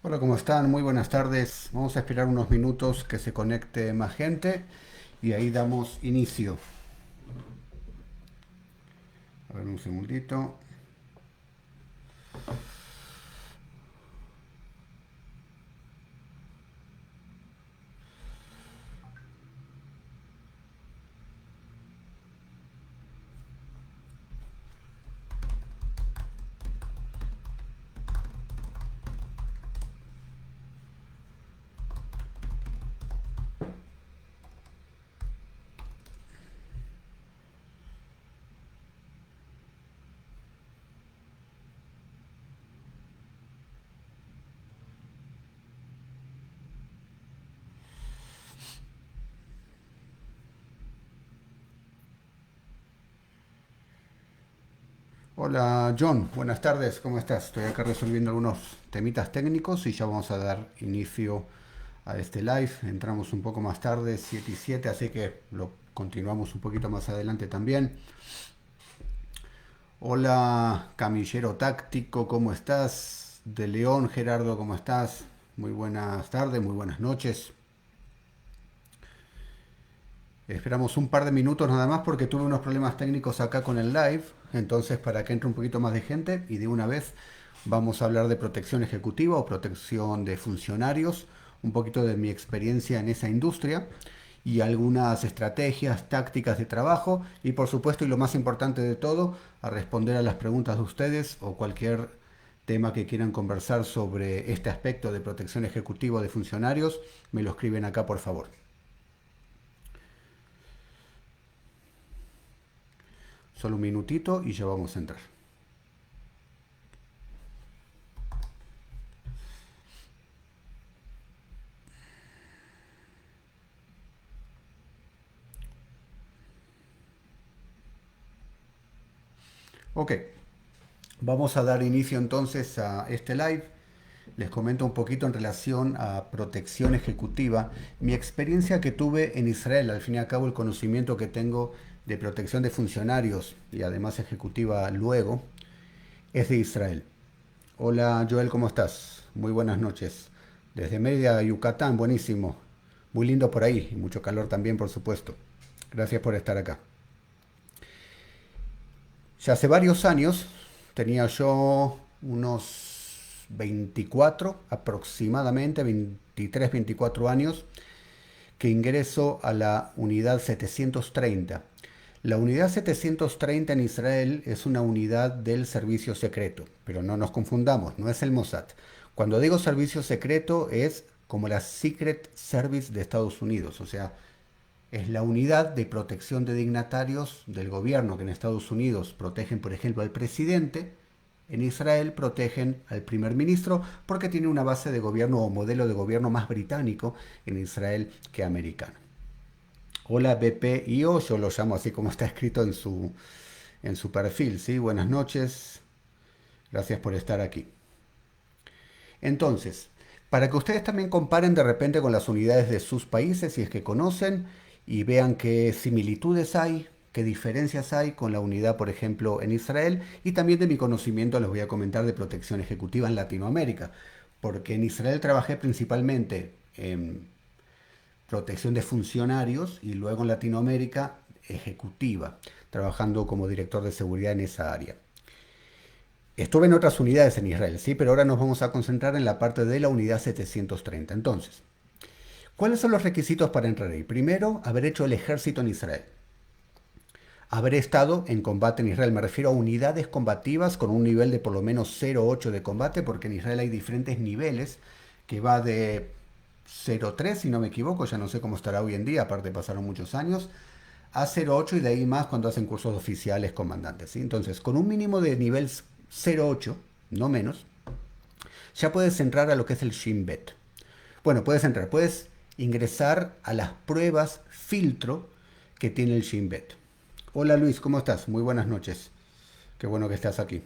Hola, ¿cómo están? Muy buenas tardes. Vamos a esperar unos minutos que se conecte más gente y ahí damos inicio. A ver, un segundito. Hola, John. Buenas tardes. ¿Cómo estás? Estoy acá resolviendo algunos temitas técnicos y ya vamos a dar inicio a este live. Entramos un poco más tarde, 7 y 7, así que lo continuamos un poquito más adelante también. Hola, Camillero Táctico, ¿cómo estás? De León, Gerardo, ¿cómo estás? Muy buenas tardes, muy buenas noches. Esperamos un par de minutos nada más porque tuve unos problemas técnicos acá con el live, entonces para que entre un poquito más de gente y de una vez vamos a hablar de protección ejecutiva o protección de funcionarios, un poquito de mi experiencia en esa industria y algunas estrategias, tácticas de trabajo y por supuesto y lo más importante de todo, a responder a las preguntas de ustedes o cualquier tema que quieran conversar sobre este aspecto de protección ejecutiva de funcionarios, me lo escriben acá por favor. Solo un minutito y ya vamos a entrar. Ok, vamos a dar inicio entonces a este live. Les comento un poquito en relación a protección ejecutiva, mi experiencia que tuve en Israel, al fin y al cabo el conocimiento que tengo de protección de funcionarios y además ejecutiva luego, es de Israel. Hola Joel, ¿cómo estás? Muy buenas noches. Desde Mérida, Yucatán, buenísimo. Muy lindo por ahí y mucho calor también, por supuesto. Gracias por estar acá. Ya hace varios años, tenía yo unos 24 aproximadamente, 23, 24 años, que ingreso a la unidad 730. La unidad 730 en Israel es una unidad del servicio secreto, pero no nos confundamos, no es el Mossad. Cuando digo servicio secreto es como la Secret Service de Estados Unidos, o sea, es la unidad de protección de dignatarios del gobierno que en Estados Unidos protegen, por ejemplo, al presidente. En Israel protegen al primer ministro porque tiene una base de gobierno o modelo de gobierno más británico en Israel que americano. Hola BPIO, yo lo llamo así como está escrito en su perfil. ¿Sí? Buenas noches, gracias por estar aquí. Entonces, para que ustedes también comparen de repente con las unidades de sus países, si es que conocen, y vean qué similitudes hay, qué diferencias hay con la unidad, por ejemplo, en Israel, y también de mi conocimiento les voy a comentar de protección ejecutiva en Latinoamérica, porque en Israel trabajé principalmente en protección de funcionarios y luego en Latinoamérica ejecutiva, trabajando como director de seguridad en esa área. Estuve en otras unidades en Israel, sí, pero ahora nos vamos a concentrar en la parte de la unidad 730. Entonces, ¿cuáles son los requisitos para entrar ahí? Primero, haber hecho el ejército en Israel. Haber estado en combate en Israel. Me refiero a unidades combativas con un nivel de por lo menos 0,8 de combate, porque en Israel hay diferentes niveles que va de 0,3, si no me equivoco, ya no sé cómo estará hoy en día, aparte pasaron muchos años, a 0,8 y de ahí más cuando hacen cursos oficiales comandantes. ¿Sí? Entonces, con un mínimo de nivel 0,8, no menos, ya puedes entrar a lo que es el Shin Bet. Bueno, puedes entrar, puedes ingresar a las pruebas filtro que tiene el Shin Bet. Hola Luis, ¿cómo estás? Muy buenas noches. Qué bueno que estás aquí.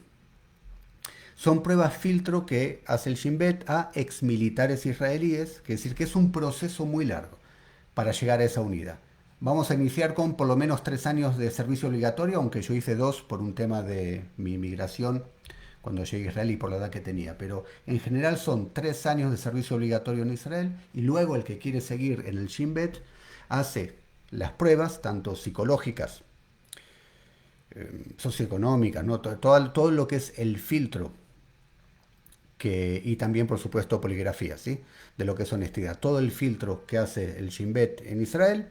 Son pruebas filtro que hace el Shin Bet a exmilitares israelíes, que es decir, que es un proceso muy largo para llegar a esa unidad. Vamos a iniciar con por lo menos 3 años de servicio obligatorio, aunque yo hice 2 por un tema de mi inmigración cuando llegué a Israel y por la edad que tenía, pero en general son 3 años de servicio obligatorio en Israel y luego el que quiere seguir en el Shin Bet hace las pruebas, tanto psicológicas, socioeconómicas, ¿no? Todo lo que es el filtro y también por supuesto poligrafía, ¿sí? De lo que es honestidad. Todo el filtro que hace el Shin Bet en Israel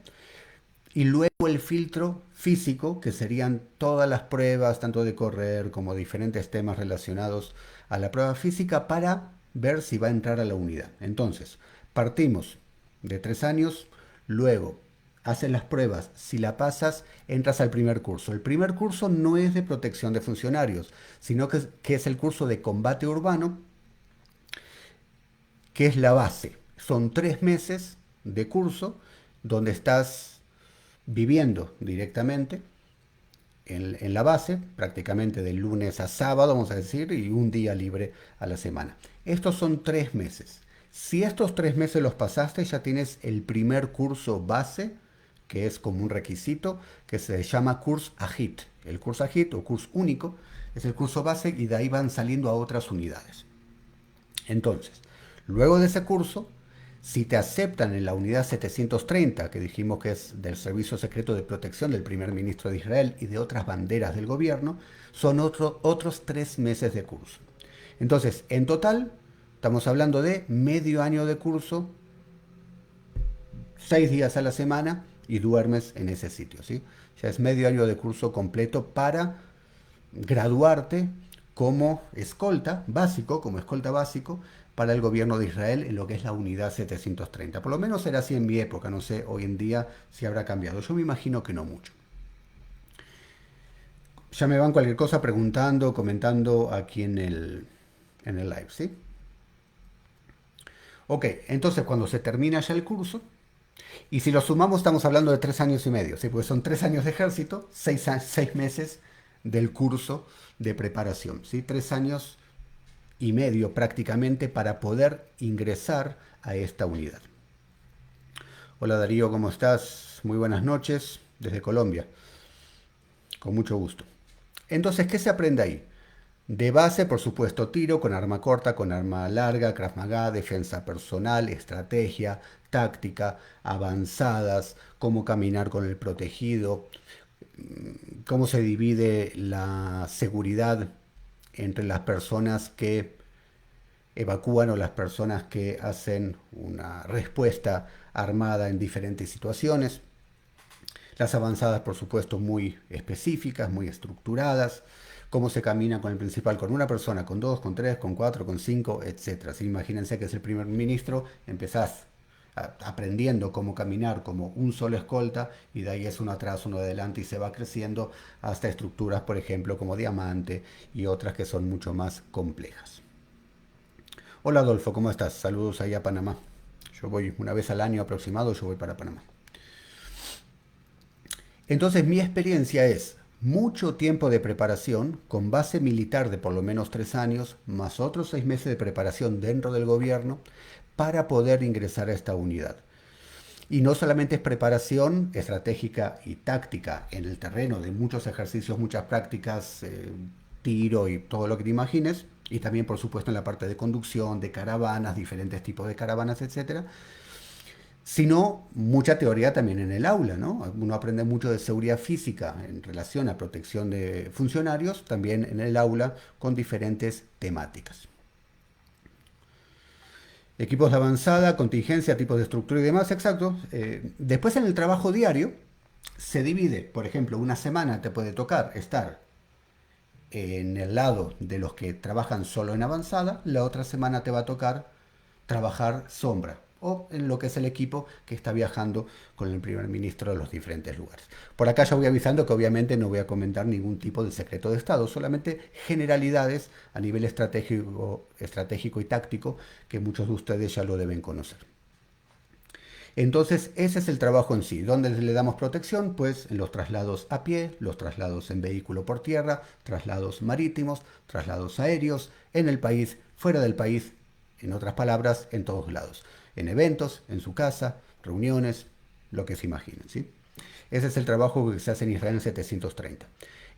y luego el filtro físico, que serían todas las pruebas, tanto de correr como diferentes temas relacionados a la prueba física para ver si va a entrar a la unidad. Entonces, partimos de 3 años, luego haces las pruebas, si la pasas, entras al primer curso. El primer curso no es de protección de funcionarios, sino que es el curso de combate urbano, que es la base. Son 3 meses de curso donde estás viviendo directamente en la base, prácticamente de lunes a sábado, vamos a decir, y un día libre a la semana. Estos son 3 meses. Si estos 3 meses los pasaste, ya tienes el primer curso base, que es como un requisito, que se llama Kurs Ajit. El Kurs Ajit o curso único es el curso base y de ahí van saliendo a otras unidades. Entonces, luego de ese curso, si te aceptan en la unidad 730, que dijimos que es del Servicio Secreto de Protección del primer ministro de Israel y de otras banderas del gobierno, son otros 3 meses de curso. Entonces, en total, estamos hablando de medio año de curso, 6 días a la semana y duermes en ese sitio, ¿sí? Ya es medio año de curso completo para graduarte como escolta básico, para el gobierno de Israel en lo que es la unidad 730. Por lo menos era así en mi época, no sé hoy en día si habrá cambiado. Yo me imagino que no mucho. Ya me van cualquier cosa preguntando, comentando aquí en el live, ¿sí? Ok, entonces cuando se termina ya el curso, y si lo sumamos estamos hablando de 3 años y medio, ¿sí? Porque son 3 años de ejército, 6 meses del curso de preparación, ¿sí? 3 años y medio prácticamente para poder ingresar a esta unidad. Hola Darío, ¿cómo estás? Muy buenas noches desde Colombia, con mucho gusto. Entonces, ¿qué se aprende ahí? De base, por supuesto, tiro con arma corta, con arma larga, Krav Maga, defensa personal, estrategia, táctica, avanzadas, cómo caminar con el protegido, cómo se divide la seguridad entre las personas que evacúan o las personas que hacen una respuesta armada en diferentes situaciones. Las avanzadas, por supuesto, muy específicas, muy estructuradas. Cómo se camina con el principal, con una persona, con dos, con tres, con cuatro, con cinco, etcétera. Si imagínense que es el primer ministro, empezás aprendiendo cómo caminar como un solo escolta y de ahí es uno atrás, uno adelante y se va creciendo hasta estructuras, por ejemplo, como diamante y otras que son mucho más complejas. Hola Adolfo, ¿cómo estás? Saludos ahí a Panamá. Yo voy una vez al año aproximado, yo voy para Panamá. Entonces mi experiencia es mucho tiempo de preparación con base militar de por lo menos 3 años, más otros 6 meses de preparación dentro del gobierno para poder ingresar a esta unidad. Y no solamente es preparación estratégica y táctica en el terreno de muchos ejercicios, muchas prácticas, tiro y todo lo que te imagines, y también por supuesto en la parte de conducción, de caravanas, diferentes tipos de caravanas, etcétera, sino mucha teoría también en el aula, ¿no? Uno aprende mucho de seguridad física en relación a protección de funcionarios, también en el aula con diferentes temáticas. Equipos de avanzada, contingencia, tipos de estructura y demás, exacto. Después en el trabajo diario se divide, por ejemplo, una semana te puede tocar estar en el lado de los que trabajan solo en avanzada, la otra semana te va a tocar trabajar sombra o en lo que es el equipo que está viajando con el primer ministro de los diferentes lugares. Por acá ya voy avisando que obviamente no voy a comentar ningún tipo de secreto de Estado, solamente generalidades a nivel estratégico y táctico que muchos de ustedes ya lo deben conocer. Entonces, ese es el trabajo en sí. ¿Dónde le damos protección? Pues en los traslados a pie, los traslados en vehículo por tierra, traslados marítimos, traslados aéreos, en el país, fuera del país, en otras palabras, en todos lados. En eventos, en su casa, reuniones, lo que se imaginen, ¿sí? Ese es el trabajo que se hace en Israel en 730.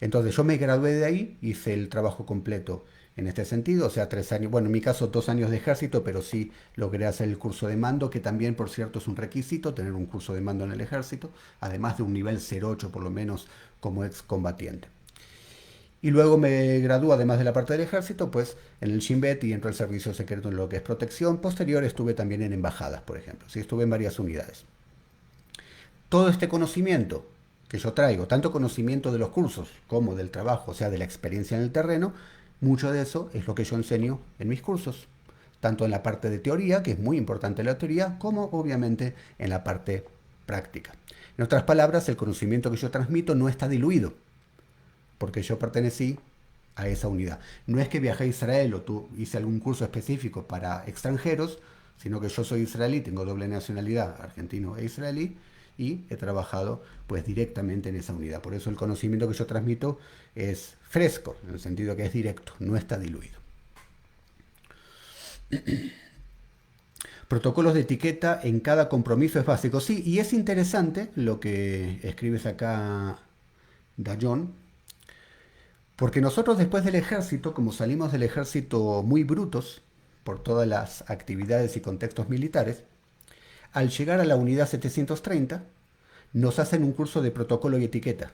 Entonces yo me gradué de ahí, hice el trabajo completo en este sentido, o sea, 3 años, bueno, en mi caso 2 años de ejército, pero sí logré hacer el curso de mando, que también, por cierto, es un requisito, tener un curso de mando en el ejército, además de un nivel 08 por lo menos como excombatiente. Y luego me gradúo, además de la parte del ejército, pues en el Shin Bet y entro al servicio secreto en lo que es protección. Posterior estuve también en embajadas, por ejemplo. Sí, estuve en varias unidades. Todo este conocimiento que yo traigo, tanto conocimiento de los cursos como del trabajo, o sea, de la experiencia en el terreno, mucho de eso es lo que yo enseño en mis cursos, tanto en la parte de teoría, que es muy importante la teoría, como obviamente en la parte práctica. En otras palabras, el conocimiento que yo transmito no está diluido, porque yo pertenecí a esa unidad. No es que viajé a Israel o tú hice algún curso específico para extranjeros, sino que yo soy israelí, tengo doble nacionalidad, argentino e israelí, y he trabajado pues directamente en esa unidad. Por eso el conocimiento que yo transmito es fresco, en el sentido que es directo, no está diluido. Protocolos de etiqueta en cada compromiso es básico. Sí, y es interesante lo que escribes acá, Dayon, porque nosotros después del ejército, como salimos del ejército muy brutos por todas las actividades y contextos militares, al llegar a la unidad 730 nos hacen un curso de protocolo y etiqueta,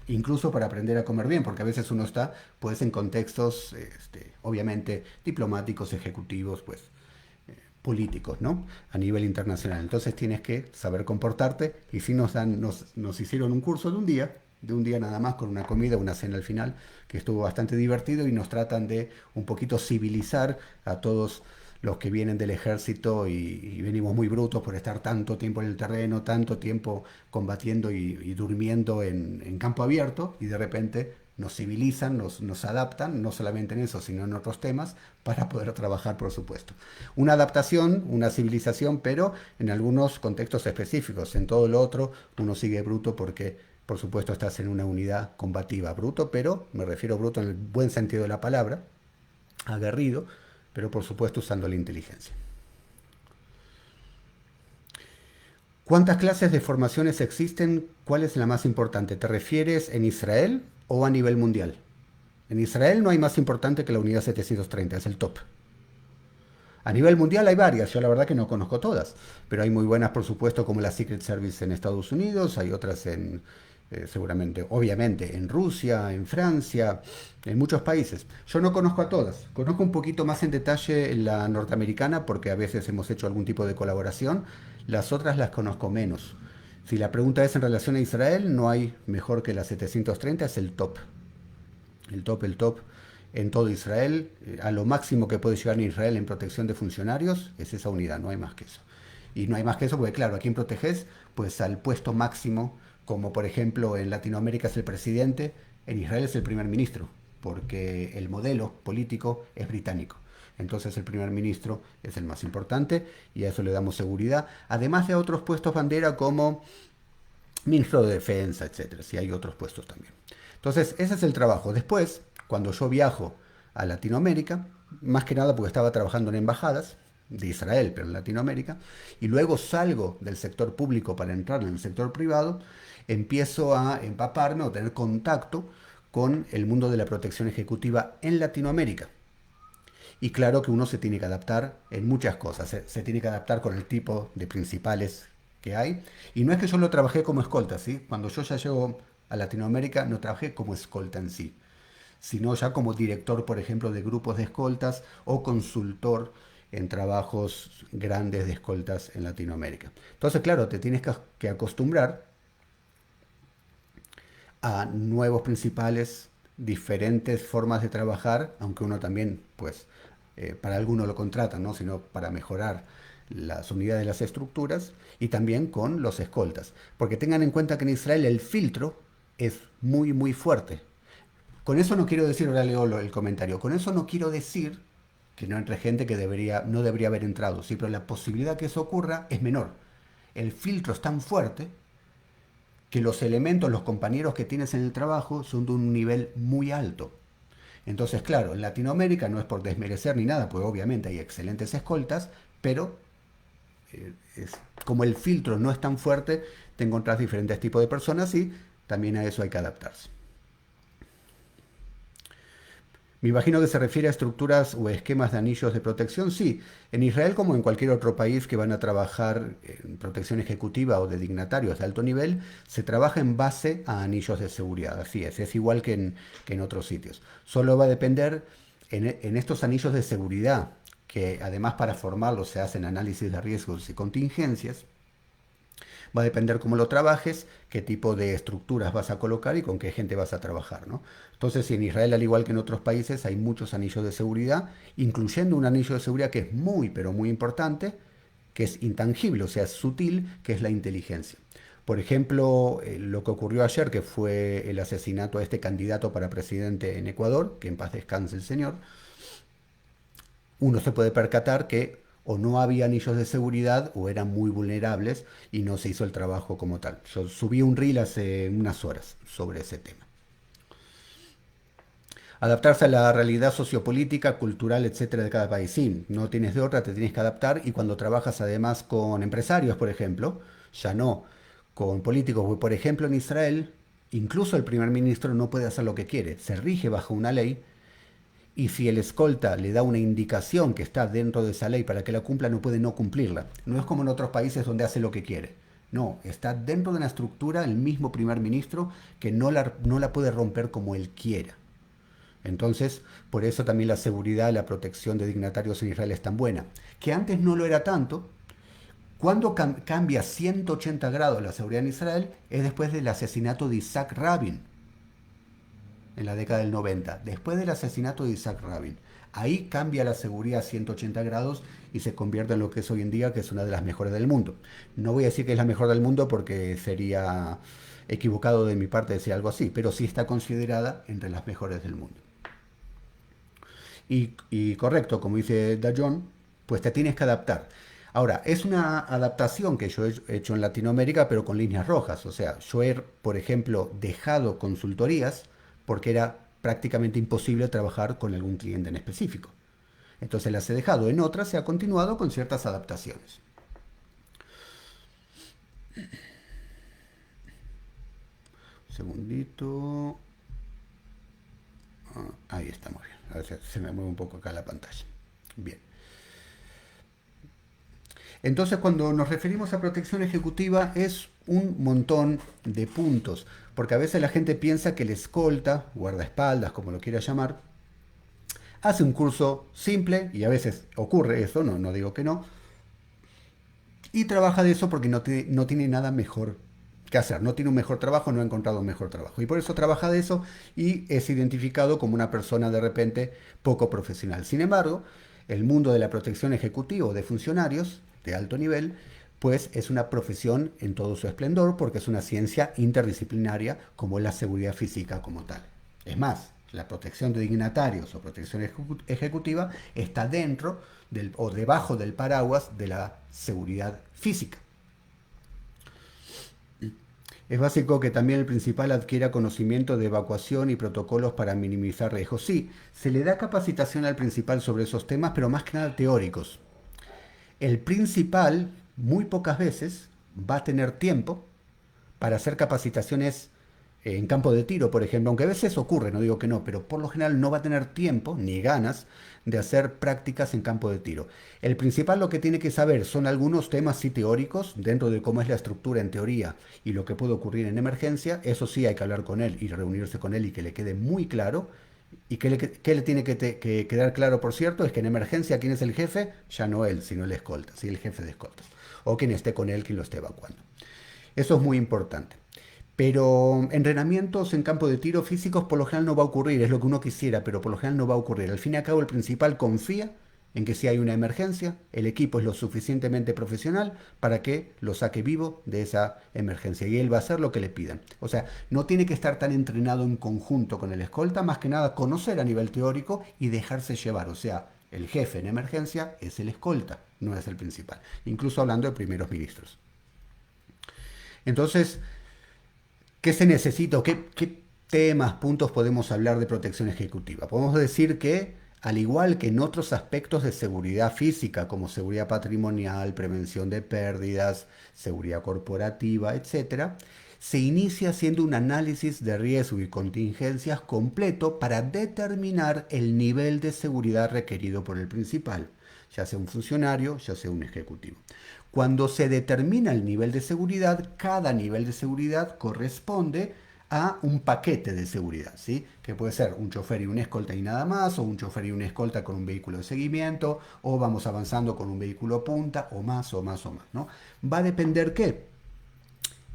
incluso para aprender a comer bien, porque a veces uno está pues en contextos obviamente diplomáticos, ejecutivos, pues políticos, ¿no? A nivel internacional. Entonces tienes que saber comportarte y si nos hicieron un curso de un día nada más, con una comida, una cena al final, que estuvo bastante divertido y nos tratan de un poquito civilizar a todos los que vienen del ejército y venimos muy brutos por estar tanto tiempo en el terreno, tanto tiempo combatiendo y durmiendo en campo abierto y de repente nos civilizan, nos adaptan, no solamente en eso, sino en otros temas, para poder trabajar, por supuesto. Una adaptación, una civilización, pero en algunos contextos específicos. En todo lo otro, uno sigue bruto porque, por supuesto, estás en una unidad combativa. Bruto, pero me refiero a bruto en el buen sentido de la palabra, aguerrido, pero por supuesto usando la inteligencia. ¿Cuántas clases de formaciones existen? ¿Cuál es la más importante? ¿Te refieres en Israel o a nivel mundial? En Israel no hay más importante que la unidad 730, es el top. A nivel mundial hay varias, yo la verdad que no conozco todas, pero hay muy buenas, por supuesto, como la Secret Service en Estados Unidos, hay otras seguramente, obviamente, en Rusia, en Francia, en muchos países. Yo no conozco a todas, conozco un poquito más en detalle la norteamericana porque a veces hemos hecho algún tipo de colaboración, las otras las conozco menos. Si la pregunta es en relación a Israel, no hay mejor que la 730, es el top. El top en todo Israel. A lo máximo que puede llegar en Israel en protección de funcionarios es esa unidad, no hay más que eso. Y no hay más que eso porque, claro, ¿a quién proteges? Pues al puesto máximo, como por ejemplo en Latinoamérica es el presidente, en Israel es el primer ministro, porque el modelo político es británico. Entonces el primer ministro es el más importante y a eso le damos seguridad, además de otros puestos bandera como ministro de defensa, etcétera. Si hay otros puestos también. Entonces ese es el trabajo. Después, cuando yo viajo a Latinoamérica, más que nada porque estaba trabajando en embajadas de Israel, pero en Latinoamérica, y luego salgo del sector público para entrar en el sector privado, empiezo a empaparme o tener contacto con el mundo de la protección ejecutiva en Latinoamérica. Y claro que uno se tiene que adaptar en muchas cosas, se tiene que adaptar con el tipo de principales que hay. Y no es que yo lo trabajé como escolta, ¿sí? Cuando yo ya llego a Latinoamérica no trabajé como escolta en sí, sino ya como director, por ejemplo, de grupos de escoltas o consultor en trabajos grandes de escoltas en Latinoamérica. Entonces, claro, te tienes que acostumbrar a nuevos principales, diferentes formas de trabajar, aunque uno también, pues, para algunos lo contratan, ¿no? Sino para mejorar las unidades de las estructuras y también con los escoltas. Porque tengan en cuenta que en Israel el filtro es muy, muy fuerte. Con eso no quiero decir, ahora leo el comentario, con eso no quiero decir que no entre gente que no debería haber entrado, sí, pero la posibilidad que eso ocurra es menor. El filtro es tan fuerte que los elementos, los compañeros que tienes en el trabajo son de un nivel muy alto. Entonces, claro, en Latinoamérica no es por desmerecer ni nada, pues obviamente hay excelentes escoltas, pero como el filtro no es tan fuerte, te encontrás diferentes tipos de personas y también a eso hay que adaptarse. Me imagino que se refiere a estructuras o esquemas de anillos de protección. Sí, en Israel como en cualquier otro país que van a trabajar en protección ejecutiva o de dignatarios de alto nivel, se trabaja en base a anillos de seguridad. Así es igual que en otros sitios. Solo va a depender en estos anillos de seguridad, que además para formarlos se hacen análisis de riesgos y contingencias. Va a depender cómo lo trabajes, qué tipo de estructuras vas a colocar y con qué gente vas a trabajar, ¿no? Entonces, si en Israel, al igual que en otros países, hay muchos anillos de seguridad, incluyendo un anillo de seguridad que es muy, pero muy importante, que es intangible, o sea, es sutil, que es la inteligencia. Por ejemplo, lo que ocurrió ayer, que fue el asesinato a este candidato para presidente en Ecuador, que en paz descanse el señor, uno se puede percatar que o no había anillos de seguridad o eran muy vulnerables y no se hizo el trabajo como tal. Yo subí un reel hace unas horas sobre ese tema. Adaptarse a la realidad sociopolítica, cultural, etcétera, de cada país. Sí, no tienes de otra, te tienes que adaptar y cuando trabajas además con empresarios, por ejemplo, ya no con políticos. Por ejemplo, en Israel, incluso el primer ministro no puede hacer lo que quiere, se rige bajo una ley y si el escolta le da una indicación que está dentro de esa ley para que la cumpla, no puede no cumplirla. No es como en otros países donde hace lo que quiere. No, está dentro de una estructura el mismo primer ministro que no la puede romper como él quiera. Entonces, por eso también la seguridad, la protección de dignatarios en Israel es tan buena. Que antes no lo era tanto. Cuando cambia 180 grados la seguridad en Israel es después del asesinato de Isaac Rabin en la década del 90, después del asesinato de Isaac Rabin. Ahí cambia la seguridad a 180 grados y se convierte en lo que es hoy en día, que es una de las mejores del mundo. No voy a decir que es la mejor del mundo porque sería equivocado de mi parte decir algo así, pero sí está considerada entre las mejores del mundo. Y correcto, como dice Dajon, pues te tienes que adaptar. Ahora, es una adaptación que yo he hecho en Latinoamérica, pero con líneas rojas. O sea, yo he, por ejemplo, dejado consultorías porque era prácticamente imposible trabajar con algún cliente en específico. Entonces las he dejado. En otras se ha continuado con ciertas adaptaciones. Un segundito. Ahí está, muy bien. A ver, se me mueve un poco acá la pantalla. Bien. Entonces, cuando nos referimos a protección ejecutiva, es un montón de puntos, porque a veces la gente piensa que el escolta, guardaespaldas, como lo quiera llamar, hace un curso simple, y a veces ocurre eso, no digo que no, y trabaja de eso porque no tiene nada mejor que hacer, no tiene un mejor trabajo, no ha encontrado un mejor trabajo. Y por eso trabaja de eso y es identificado como una persona de repente poco profesional. Sin embargo, el mundo de la protección ejecutiva o de funcionarios de alto nivel, pues es una profesión en todo su esplendor porque es una ciencia interdisciplinaria como la seguridad física como tal. Es más, la protección de dignatarios o protección ejecutiva está dentro o debajo del paraguas de la seguridad física. Es básico que también el principal adquiera conocimiento de evacuación y protocolos para minimizar riesgos. Sí, se le da capacitación al principal sobre esos temas, pero más que nada teóricos. El principal, muy pocas veces, va a tener tiempo para hacer capacitaciones en campo de tiro, por ejemplo, aunque a veces ocurre, no digo que no, pero por lo general no va a tener tiempo ni ganas de hacer prácticas en campo de tiro. El principal lo que tiene que saber son algunos temas sí teóricos dentro de cómo es la estructura en teoría y lo que puede ocurrir en emergencia. Eso sí hay que hablar con él y reunirse con él y que le quede muy claro. Y que le tiene que quedar claro, por cierto, es que en emergencia quién es el jefe, ya no él, sino el escolta, ¿sí? El jefe de escoltas. O quien esté con él, quien lo esté evacuando. Eso es muy importante. Pero entrenamientos en campo de tiro físicos por lo general no va a ocurrir, es lo que uno quisiera, pero por lo general no va a ocurrir. Al fin y al cabo el principal confía en que si hay una emergencia, el equipo es lo suficientemente profesional para que lo saque vivo de esa emergencia y él va a hacer lo que le pidan. O sea, no tiene que estar tan entrenado en conjunto con el escolta, más que nada conocer a nivel teórico y dejarse llevar. O sea, el jefe en emergencia es el escolta, no es el principal. Incluso hablando de primeros ministros. Entonces, ¿qué se necesita o qué temas, puntos podemos hablar de protección ejecutiva? Podemos decir que, al igual que en otros aspectos de seguridad física, como seguridad patrimonial, prevención de pérdidas, seguridad corporativa, etcétera, se inicia haciendo un análisis de riesgo y contingencias completo para determinar el nivel de seguridad requerido por el principal, ya sea un funcionario, ya sea un ejecutivo. Cuando se determina el nivel de seguridad, cada nivel de seguridad corresponde a un paquete de seguridad, ¿sí? Que puede ser un chofer y una escolta y nada más, o un chofer y una escolta con un vehículo de seguimiento, o vamos avanzando con un vehículo punta, o más, o más, o más, ¿no? Va a depender qué,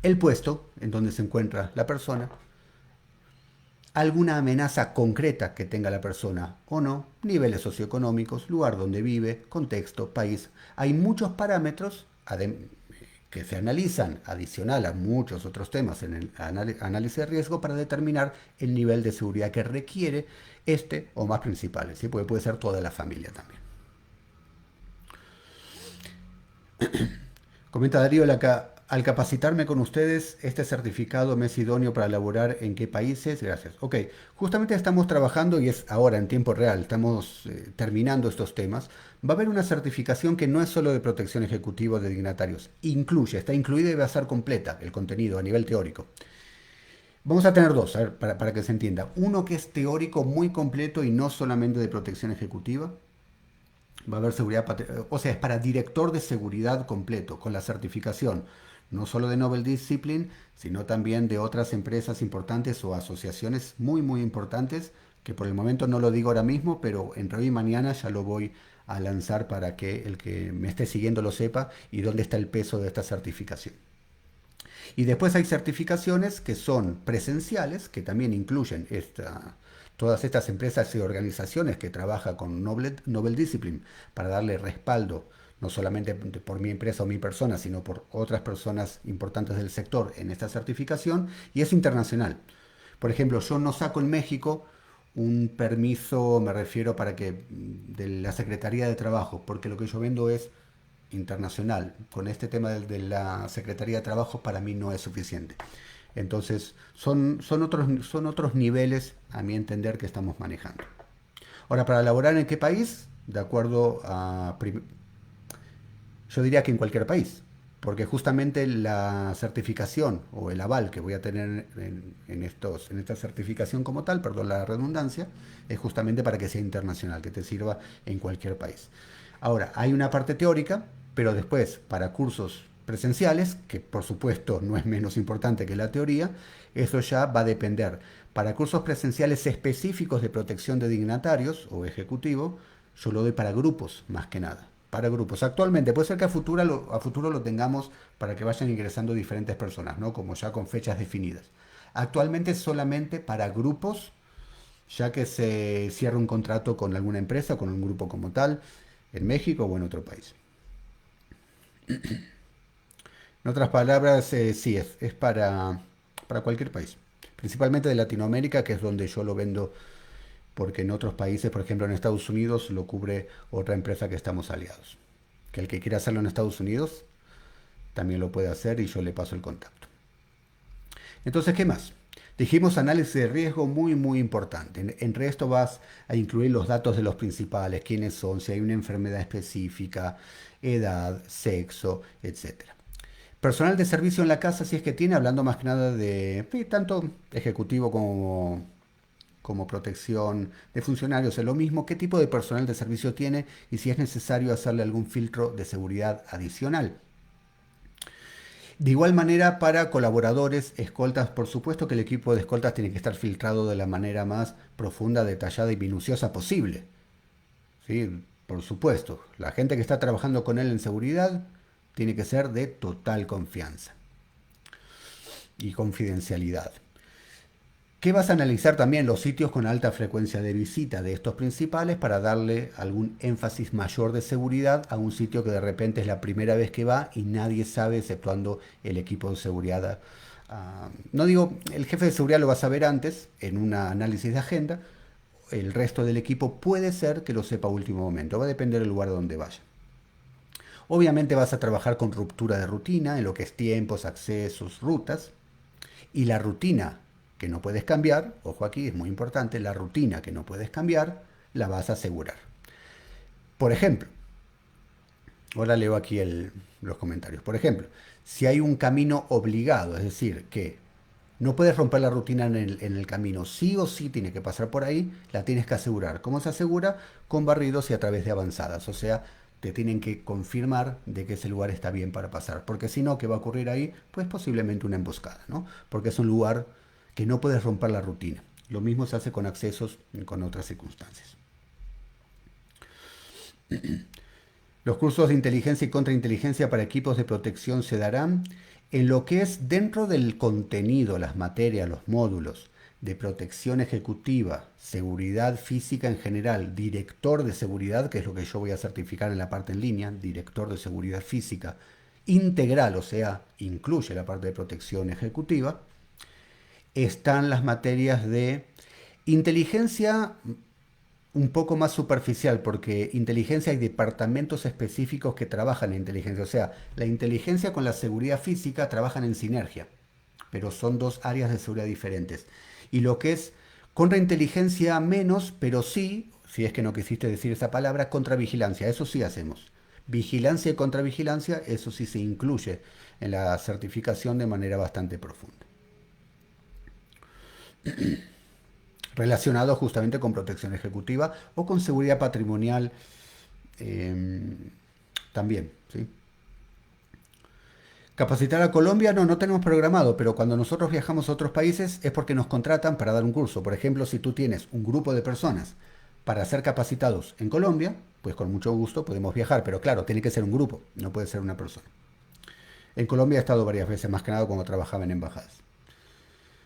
el puesto en donde se encuentra la persona, alguna amenaza concreta que tenga la persona o no, niveles socioeconómicos, lugar donde vive, contexto, país. Hay muchos parámetros que se analizan adicional a muchos otros temas en el análisis de riesgo para determinar el nivel de seguridad que requiere este o más principales, ¿sí? Porque puede ser toda la familia también. Comenta Darío, al capacitarme con ustedes, este certificado me es idóneo para elaborar en qué países. Gracias. Ok, justamente estamos trabajando y es ahora en tiempo real, estamos terminando estos temas. Va a haber una certificación que no es solo de protección ejecutiva de dignatarios, está incluida y va a ser completa el contenido a nivel teórico. Vamos a tener dos, a ver, para que se entienda. Uno que es teórico muy completo y no solamente de protección ejecutiva, va a haber seguridad, o sea, es para director de seguridad completo, con la certificación, no solo de Novel Discipline, sino también de otras empresas importantes o asociaciones muy, muy importantes, que por el momento no lo digo ahora mismo, pero entre hoy y mañana ya lo voy a lanzar para que el que me esté siguiendo lo sepa y dónde está el peso de esta certificación. Y después hay certificaciones que son presenciales, que también incluyen todas estas empresas y organizaciones que trabajan con Novel Discipline para darle respaldo, no solamente por mi empresa o mi persona, sino por otras personas importantes del sector en esta certificación, y es internacional. Por ejemplo, yo no saco en México un permiso, me refiero para que de la Secretaría de Trabajo, porque lo que yo vendo es internacional. Con este tema de la Secretaría de Trabajo para mí no es suficiente. Entonces, son otros niveles, a mi entender, que estamos manejando. Ahora, para elaborar en qué país, de acuerdo a... Yo diría que en cualquier país, porque justamente la certificación o el aval que voy a tener en esta certificación como tal, perdón la redundancia, es justamente para que sea internacional, que te sirva en cualquier país. Ahora, hay una parte teórica, pero después para cursos presenciales, que por supuesto no es menos importante que la teoría, eso ya va a depender. Para cursos presenciales específicos de protección de dignatarios o ejecutivo, yo lo doy para grupos más que nada. Para grupos. Actualmente, puede ser que a futuro lo tengamos para que vayan ingresando diferentes personas, ¿no? Como ya con fechas definidas. Actualmente solamente para grupos, ya que se cierra un contrato con alguna empresa, con un grupo como tal, en México o en otro país. En otras palabras, sí, es para cualquier país. Principalmente de Latinoamérica, que es donde yo lo vendo, porque en otros países, por ejemplo en Estados Unidos, lo cubre otra empresa que estamos aliados. Que el que quiera hacerlo en Estados Unidos también lo puede hacer y yo le paso el contacto. Entonces, ¿qué más? Dijimos análisis de riesgo muy, muy importante. Entre esto vas a incluir los datos de los principales, quiénes son, si hay una enfermedad específica, edad, sexo, etcétera. Personal de servicio en la casa, si es que tiene, hablando más que nada de tanto ejecutivo como protección de funcionarios, es lo mismo, qué tipo de personal de servicio tiene y si es necesario hacerle algún filtro de seguridad adicional. De igual manera, para colaboradores, escoltas, por supuesto que el equipo de escoltas tiene que estar filtrado de la manera más profunda, detallada y minuciosa posible. ¿Sí? Por supuesto, la gente que está trabajando con él en seguridad tiene que ser de total confianza y confidencialidad. ¿Qué vas a analizar también? Los sitios con alta frecuencia de visita de estos principales para darle algún énfasis mayor de seguridad a un sitio que de repente es la primera vez que va y nadie sabe, exceptuando el equipo de seguridad. No digo, el jefe de seguridad lo va a saber antes en un análisis de agenda, el resto del equipo puede ser que lo sepa a último momento, va a depender del lugar donde vaya. Obviamente vas a trabajar con ruptura de rutina en lo que es tiempos, accesos, rutas. Y la rutina que no puedes cambiar, ojo aquí, es muy importante, la rutina que no puedes cambiar, la vas a asegurar. Por ejemplo, ahora leo aquí los comentarios. Por ejemplo, si hay un camino obligado, es decir, que no puedes romper la rutina en el camino, sí o sí tiene que pasar por ahí, la tienes que asegurar. ¿Cómo se asegura? Con barridos y a través de avanzadas, o sea, te tienen que confirmar de que ese lugar está bien para pasar, porque si no, ¿qué va a ocurrir ahí? Pues posiblemente una emboscada, ¿no? Porque es un lugar que no puedes romper la rutina. Lo mismo se hace con accesos y con otras circunstancias. Los cursos de inteligencia y contrainteligencia para equipos de protección se darán en lo que es dentro del contenido, las materias, los módulos de protección ejecutiva, seguridad física en general, director de seguridad, que es lo que yo voy a certificar en la parte en línea, director de seguridad física integral, o sea, incluye la parte de protección ejecutiva, están las materias de inteligencia un poco más superficial, porque inteligencia hay departamentos específicos que trabajan en inteligencia. O sea, la inteligencia con la seguridad física trabajan en sinergia, pero son dos áreas de seguridad diferentes. Y lo que es contrainteligencia menos, pero sí, si es que no quisiste decir esa palabra, contravigilancia, eso sí hacemos. Vigilancia y contravigilancia, eso sí se incluye en la certificación de manera bastante profunda, relacionado justamente con protección ejecutiva o con seguridad patrimonial eh, también. ¿Sí? Capacitar a Colombia no tenemos programado, pero cuando nosotros viajamos a otros países es porque nos contratan para dar un curso. Por ejemplo, si tú tienes un grupo de personas para ser capacitados en Colombia, pues con mucho gusto podemos viajar, pero claro, tiene que ser un grupo, no puede ser una persona. En Colombia he estado varias veces, más que nada cuando trabajaba en embajadas.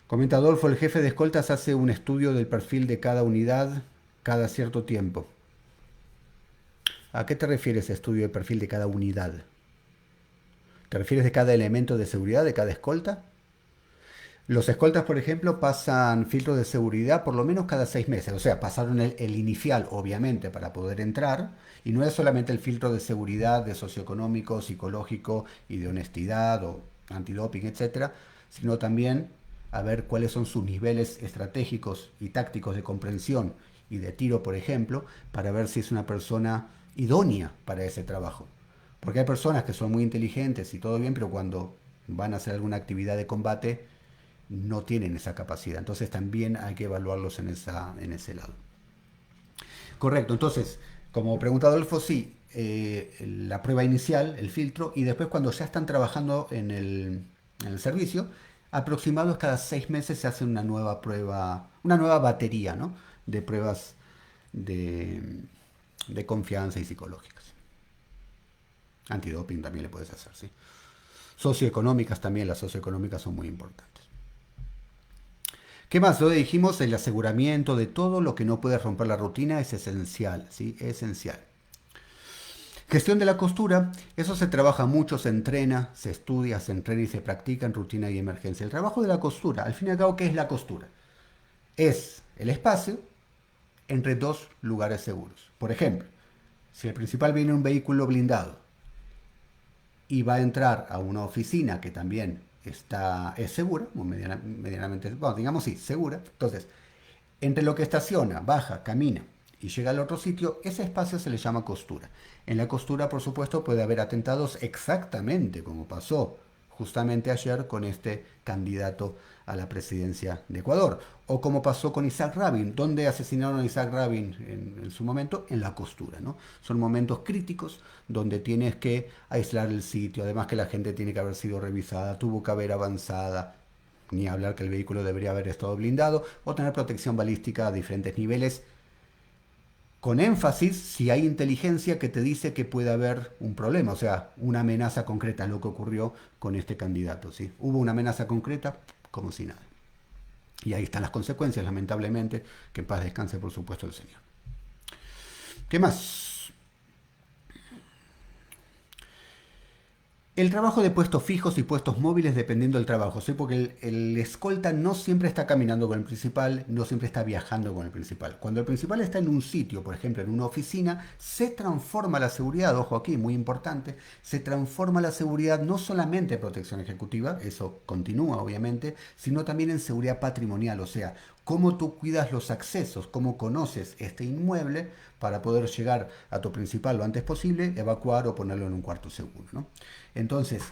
Comenta Adolfo, el jefe de escoltas hace un estudio del perfil de cada unidad cada cierto tiempo. ¿A qué te refieres estudio de perfil de cada unidad? ¿Te refieres de cada elemento de seguridad, de cada escolta? Los escoltas, por ejemplo, pasan filtros de seguridad por lo menos cada 6 meses. O sea, pasaron el inicial, obviamente, para poder entrar. Y no es solamente el filtro de seguridad, de socioeconómico, psicológico y de honestidad o antidoping, etcétera, sino también a ver cuáles son sus niveles estratégicos y tácticos de comprensión y de tiro, por ejemplo, para ver si es una persona idónea para ese trabajo. Porque hay personas que son muy inteligentes y todo bien, pero cuando van a hacer alguna actividad de combate no tienen esa capacidad. Entonces también hay que evaluarlos en ese lado. Correcto, entonces, como pregunta Adolfo, sí, la prueba inicial, el filtro, y después cuando ya están trabajando en el servicio, aproximados cada 6 meses se hace una nueva prueba, una nueva batería, ¿no? De pruebas de, de confianza y psicológicas. Antidoping también le puedes hacer, ¿sí? Socioeconómicas también, las socioeconómicas son muy importantes. ¿Qué más? Lo dijimos, el aseguramiento de todo lo que no puede romper la rutina es esencial, ¿sí? Esencial. Gestión de la costura, eso se trabaja mucho, se entrena, se estudia, se entrena y se practica en rutina y emergencia. El trabajo de la costura, al fin y al cabo, ¿qué es la costura? Es el espacio entre dos lugares seguros. Por ejemplo, si el principal viene en un vehículo blindado y va a entrar a una oficina que también es segura, medianamente, bueno, digamos sí, segura, entonces, entre lo que estaciona, baja, camina y llega al otro sitio, ese espacio se le llama costura. En la costura, por supuesto, puede haber atentados exactamente como pasó justamente ayer con este candidato a la presidencia de Ecuador. O como pasó con Isaac Rabin, donde asesinaron a Isaac Rabin en su momento, en la costura, ¿no? Son momentos críticos donde tienes que aislar el sitio, además que la gente tiene que haber sido revisada, tuvo que haber avanzada, ni hablar que el vehículo debería haber estado blindado, o tener protección balística a diferentes niveles, con énfasis si hay inteligencia que te dice que puede haber un problema, o sea, una amenaza concreta, lo que ocurrió con este candidato, ¿sí? Hubo una amenaza concreta como si nada. Y ahí están las consecuencias, lamentablemente, que en paz descanse, por supuesto, el Señor. ¿Qué más? El trabajo de puestos fijos y puestos móviles dependiendo del trabajo, ¿sí? Porque el escolta no siempre está caminando con el principal, no siempre está viajando con el principal. Cuando el principal está en un sitio, por ejemplo en una oficina, se transforma la seguridad, ojo aquí, muy importante, se transforma la seguridad no solamente en protección ejecutiva, eso continúa obviamente, sino también en seguridad patrimonial, o sea, cómo tú cuidas los accesos, cómo conoces este inmueble para poder llegar a tu principal lo antes posible, evacuar o ponerlo en un cuarto seguro, ¿no? Entonces,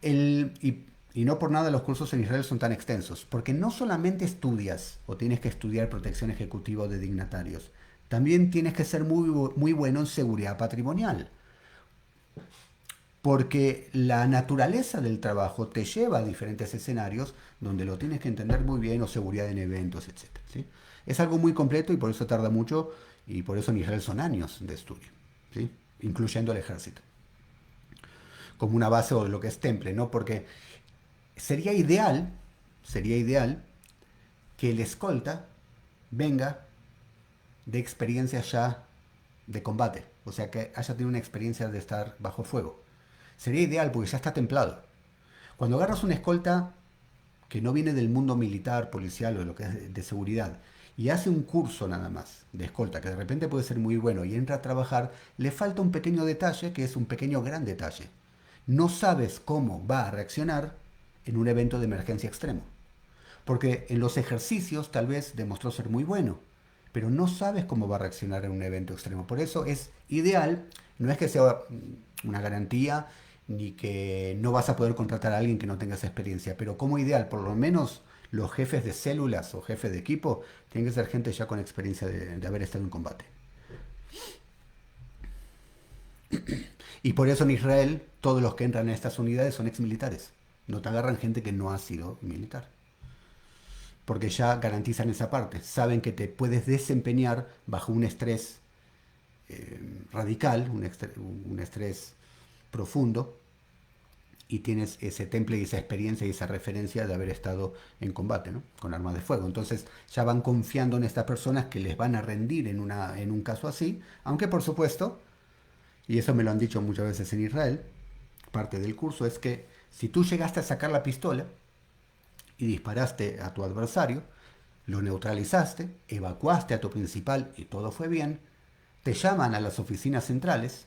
Y no por nada los cursos en Israel son tan extensos, porque no solamente estudias o tienes que estudiar protección ejecutiva de dignatarios, también tienes que ser muy bueno en seguridad patrimonial, porque la naturaleza del trabajo te lleva a diferentes escenarios donde lo tienes que entender muy bien, o seguridad en eventos, etcétera, ¿sí? Es algo muy completo y por eso tarda mucho, y por eso en Israel son años de estudio, ¿sí? Incluyendo el ejército, como una base o lo que es temple, ¿no? Porque sería ideal, sería ideal que el escolta venga de experiencia ya de combate, o sea, que haya tenido una experiencia de estar bajo fuego. Sería ideal porque ya está templado. Cuando agarras una escolta que no viene del mundo militar, policial o de lo que es de seguridad, y hace un curso nada más de escolta, que de repente puede ser muy bueno, y entra a trabajar, le falta un pequeño detalle, que es un pequeño gran detalle. No sabes cómo va a reaccionar en un evento de emergencia extremo. Porque en los ejercicios tal vez demostró ser muy bueno, pero no sabes cómo va a reaccionar en un evento extremo. Por eso es ideal, no es que sea una garantía, ni que no vas a poder contratar a alguien que no tenga esa experiencia, pero como ideal, por lo menos los jefes de células o jefes de equipo tienen que ser gente ya con experiencia de haber estado en combate. Y por eso en Israel todos los que entran a estas unidades son exmilitares. No te agarran gente que no ha sido militar. Porque ya garantizan esa parte. Saben que te puedes desempeñar bajo un estrés radical, un estrés profundo, y tienes ese temple y esa experiencia y esa referencia de haber estado en combate, ¿no? Con armas de fuego. Entonces ya van confiando en estas personas que les van a rendir en un caso así, aunque por supuesto, y eso me lo han dicho muchas veces en Israel, parte del curso es que si tú llegaste a sacar la pistola y disparaste a tu adversario, lo neutralizaste, evacuaste a tu principal y todo fue bien, te llaman a las oficinas centrales,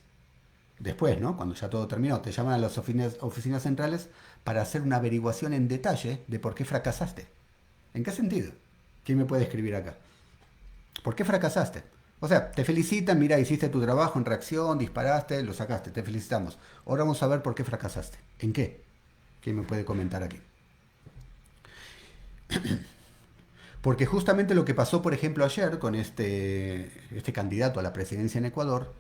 después, ¿no? Cuando ya todo terminó, te llaman a las oficinas centrales para hacer una averiguación en detalle de por qué fracasaste. ¿En qué sentido? ¿Quién me puede escribir acá? ¿Por qué fracasaste? O sea, te felicitan, mira, hiciste tu trabajo en reacción, disparaste, lo sacaste, te felicitamos. Ahora vamos a ver por qué fracasaste. ¿En qué? ¿Quién me puede comentar aquí? Porque justamente lo que pasó, por ejemplo, ayer con este candidato a la presidencia en Ecuador,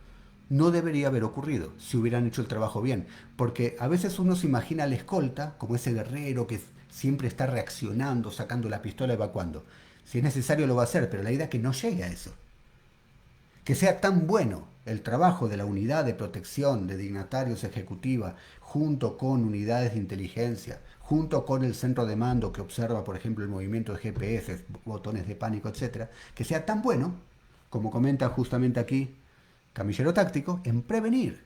no debería haber ocurrido si hubieran hecho el trabajo bien. Porque a veces uno se imagina al escolta como ese guerrero que siempre está reaccionando, sacando la pistola, evacuando. Si es necesario lo va a hacer, pero la idea es que no llegue a eso. Que sea tan bueno el trabajo de la unidad de protección de dignatarios ejecutiva junto con unidades de inteligencia, junto con el centro de mando que observa, por ejemplo, el movimiento de GPS, botones de pánico, etcétera, que sea tan bueno, como comenta justamente aquí Camillero Táctico, en prevenir.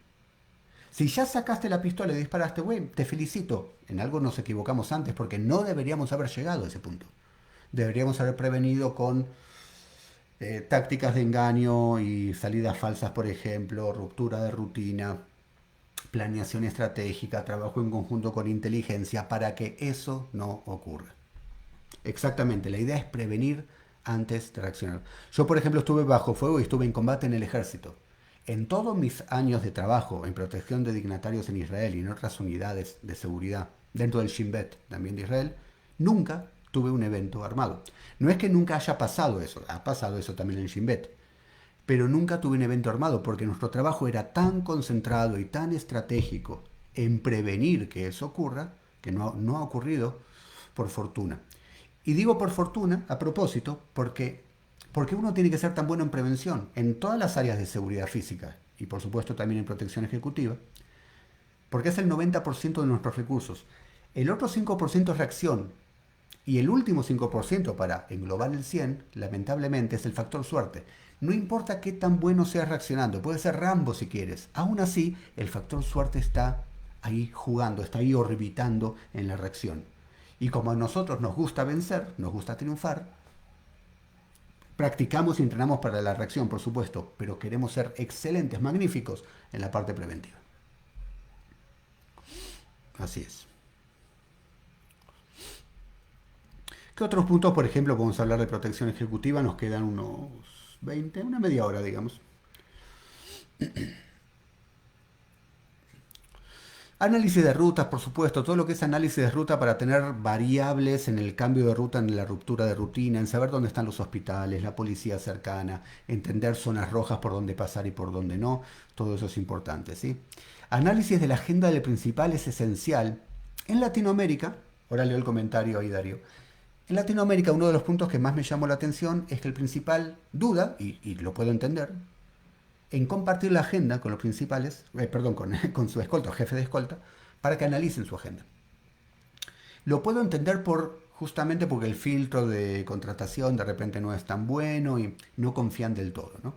Si ya sacaste la pistola y disparaste, güey, te felicito. En algo nos equivocamos antes porque no deberíamos haber llegado a ese punto. Deberíamos haber prevenido con tácticas de engaño y salidas falsas, por ejemplo, ruptura de rutina, planeación estratégica, trabajo en conjunto con inteligencia para que eso no ocurra. Exactamente, la idea es prevenir antes de reaccionar. Yo, por ejemplo, estuve bajo fuego y estuve en combate en el ejército. En todos mis años de trabajo en protección de dignatarios en Israel y en otras unidades de seguridad dentro del Shin Bet, también de Israel, nunca tuve un evento armado. No es que nunca haya pasado eso, ha pasado eso también en Shin Bet, pero nunca tuve un evento armado porque nuestro trabajo era tan concentrado y tan estratégico en prevenir que eso ocurra, que no ha ocurrido por fortuna. Y digo por fortuna, a propósito, porque uno tiene que ser tan bueno en prevención, en todas las áreas de seguridad física y por supuesto también en protección ejecutiva, porque es el 90% de nuestros recursos. El otro 5% es reacción y el último 5% para englobar el 100, lamentablemente, es el factor suerte. No importa qué tan bueno seas reaccionando, puede ser Rambo si quieres. Aún así, el factor suerte está ahí jugando, está ahí orbitando en la reacción. Y como a nosotros nos gusta vencer, nos gusta triunfar, practicamos y entrenamos para la reacción, por supuesto, pero queremos ser excelentes, magníficos en la parte preventiva. Así es. ¿Qué otros puntos, por ejemplo, podemos hablar de protección ejecutiva? Nos quedan unos 20, una media hora, digamos. Análisis de rutas, por supuesto, todo lo que es análisis de ruta para tener variables en el cambio de ruta, en la ruptura de rutina, en saber dónde están los hospitales, la policía cercana, entender zonas rojas por dónde pasar y por dónde no, todo eso es importante, ¿sí? Análisis de la agenda del principal es esencial. En Latinoamérica, ahora leo el comentario ahí, Darío. En Latinoamérica, uno de los puntos que más me llamó la atención es que el principal duda, y lo puedo entender, en compartir la agenda con los principales, perdón, con su escolta o jefe de escolta, para que analicen su agenda. Lo puedo entender justamente porque el filtro de contratación de repente no es tan bueno y no confían del todo, ¿no?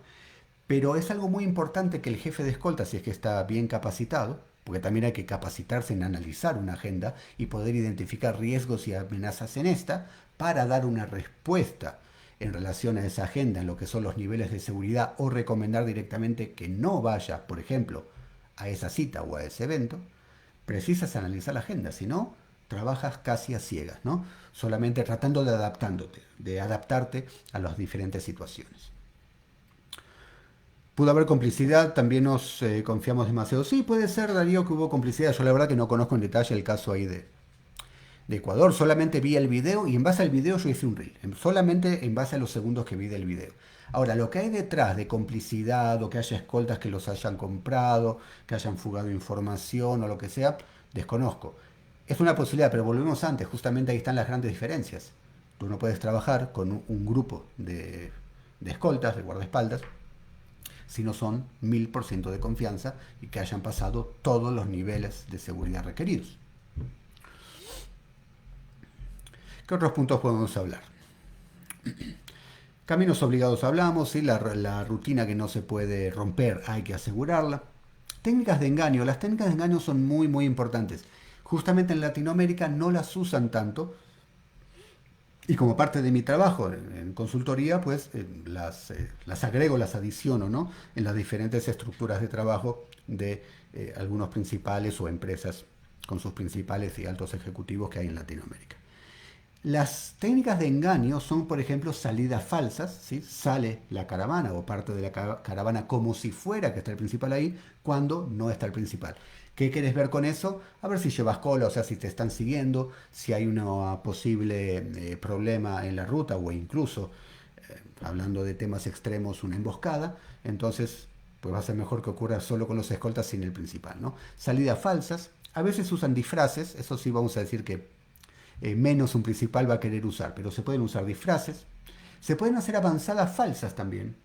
Pero es algo muy importante que el jefe de escolta, si es que está bien capacitado, porque también hay que capacitarse en analizar una agenda y poder identificar riesgos y amenazas en esta, para dar una respuesta en relación a esa agenda, en lo que son los niveles de seguridad, o recomendar directamente que no vaya, por ejemplo, a esa cita o a ese evento. Precisas analizar la agenda, si no, trabajas casi a ciegas, ¿no? Solamente tratando de adaptarte a las diferentes situaciones. Pudo haber complicidad, también nos confiamos demasiado. Sí, puede ser, Darío, que hubo complicidad. Yo la verdad que no conozco en detalle el caso ahí de Ecuador. Solamente vi el video y en base al video yo hice un reel. Solamente en base a los segundos que vi del video. Ahora, lo que hay detrás de complicidad o que haya escoltas que los hayan comprado, que hayan fugado información o lo que sea, desconozco. Es una posibilidad, pero volvemos antes. Justamente ahí están las grandes diferencias. Tú no puedes trabajar con un grupo de escoltas, de guardaespaldas, si no son 1000% de confianza y que hayan pasado todos los niveles de seguridad requeridos. ¿Qué otros puntos podemos hablar? Caminos obligados hablamos, ¿sí? La rutina que no se puede romper hay que asegurarla. Técnicas de engaño. Las técnicas de engaño son muy, muy importantes. Justamente en Latinoamérica no las usan tanto. Y como parte de mi trabajo en consultoría, pues las agrego, las adiciono, ¿no? En las diferentes estructuras de trabajo de algunos principales o empresas con sus principales y altos ejecutivos que hay en Latinoamérica. Las técnicas de engaño son, por ejemplo, salidas falsas, ¿sí? Sale la caravana o parte de la caravana como si fuera que está el principal ahí, cuando no está el principal. ¿Qué quieres ver con eso? A ver si llevas cola, o sea, si te están siguiendo, si hay un posible problema en la ruta o incluso, hablando de temas extremos, una emboscada. Entonces, pues va a ser mejor que ocurra solo con los escoltas sin el principal, ¿no? Salidas falsas. A veces usan disfraces, eso sí vamos a decir que menos un principal va a querer usar, pero se pueden usar disfraces. Se pueden hacer avanzadas falsas también.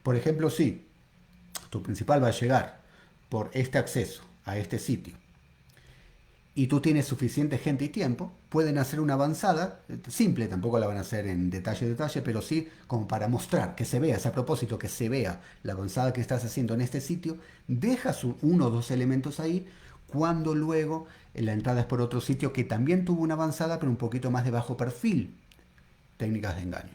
Por ejemplo, si tu principal va a llegar por este acceso a este sitio y tú tienes suficiente gente y tiempo, pueden hacer una avanzada, simple, tampoco la van a hacer en detalle, pero sí como para mostrar, que se vea, es a propósito, que se vea la avanzada que estás haciendo en este sitio, dejas uno o dos elementos ahí, cuando luego la entrada es por otro sitio que también tuvo una avanzada, pero un poquito más de bajo perfil. Técnicas de engaño.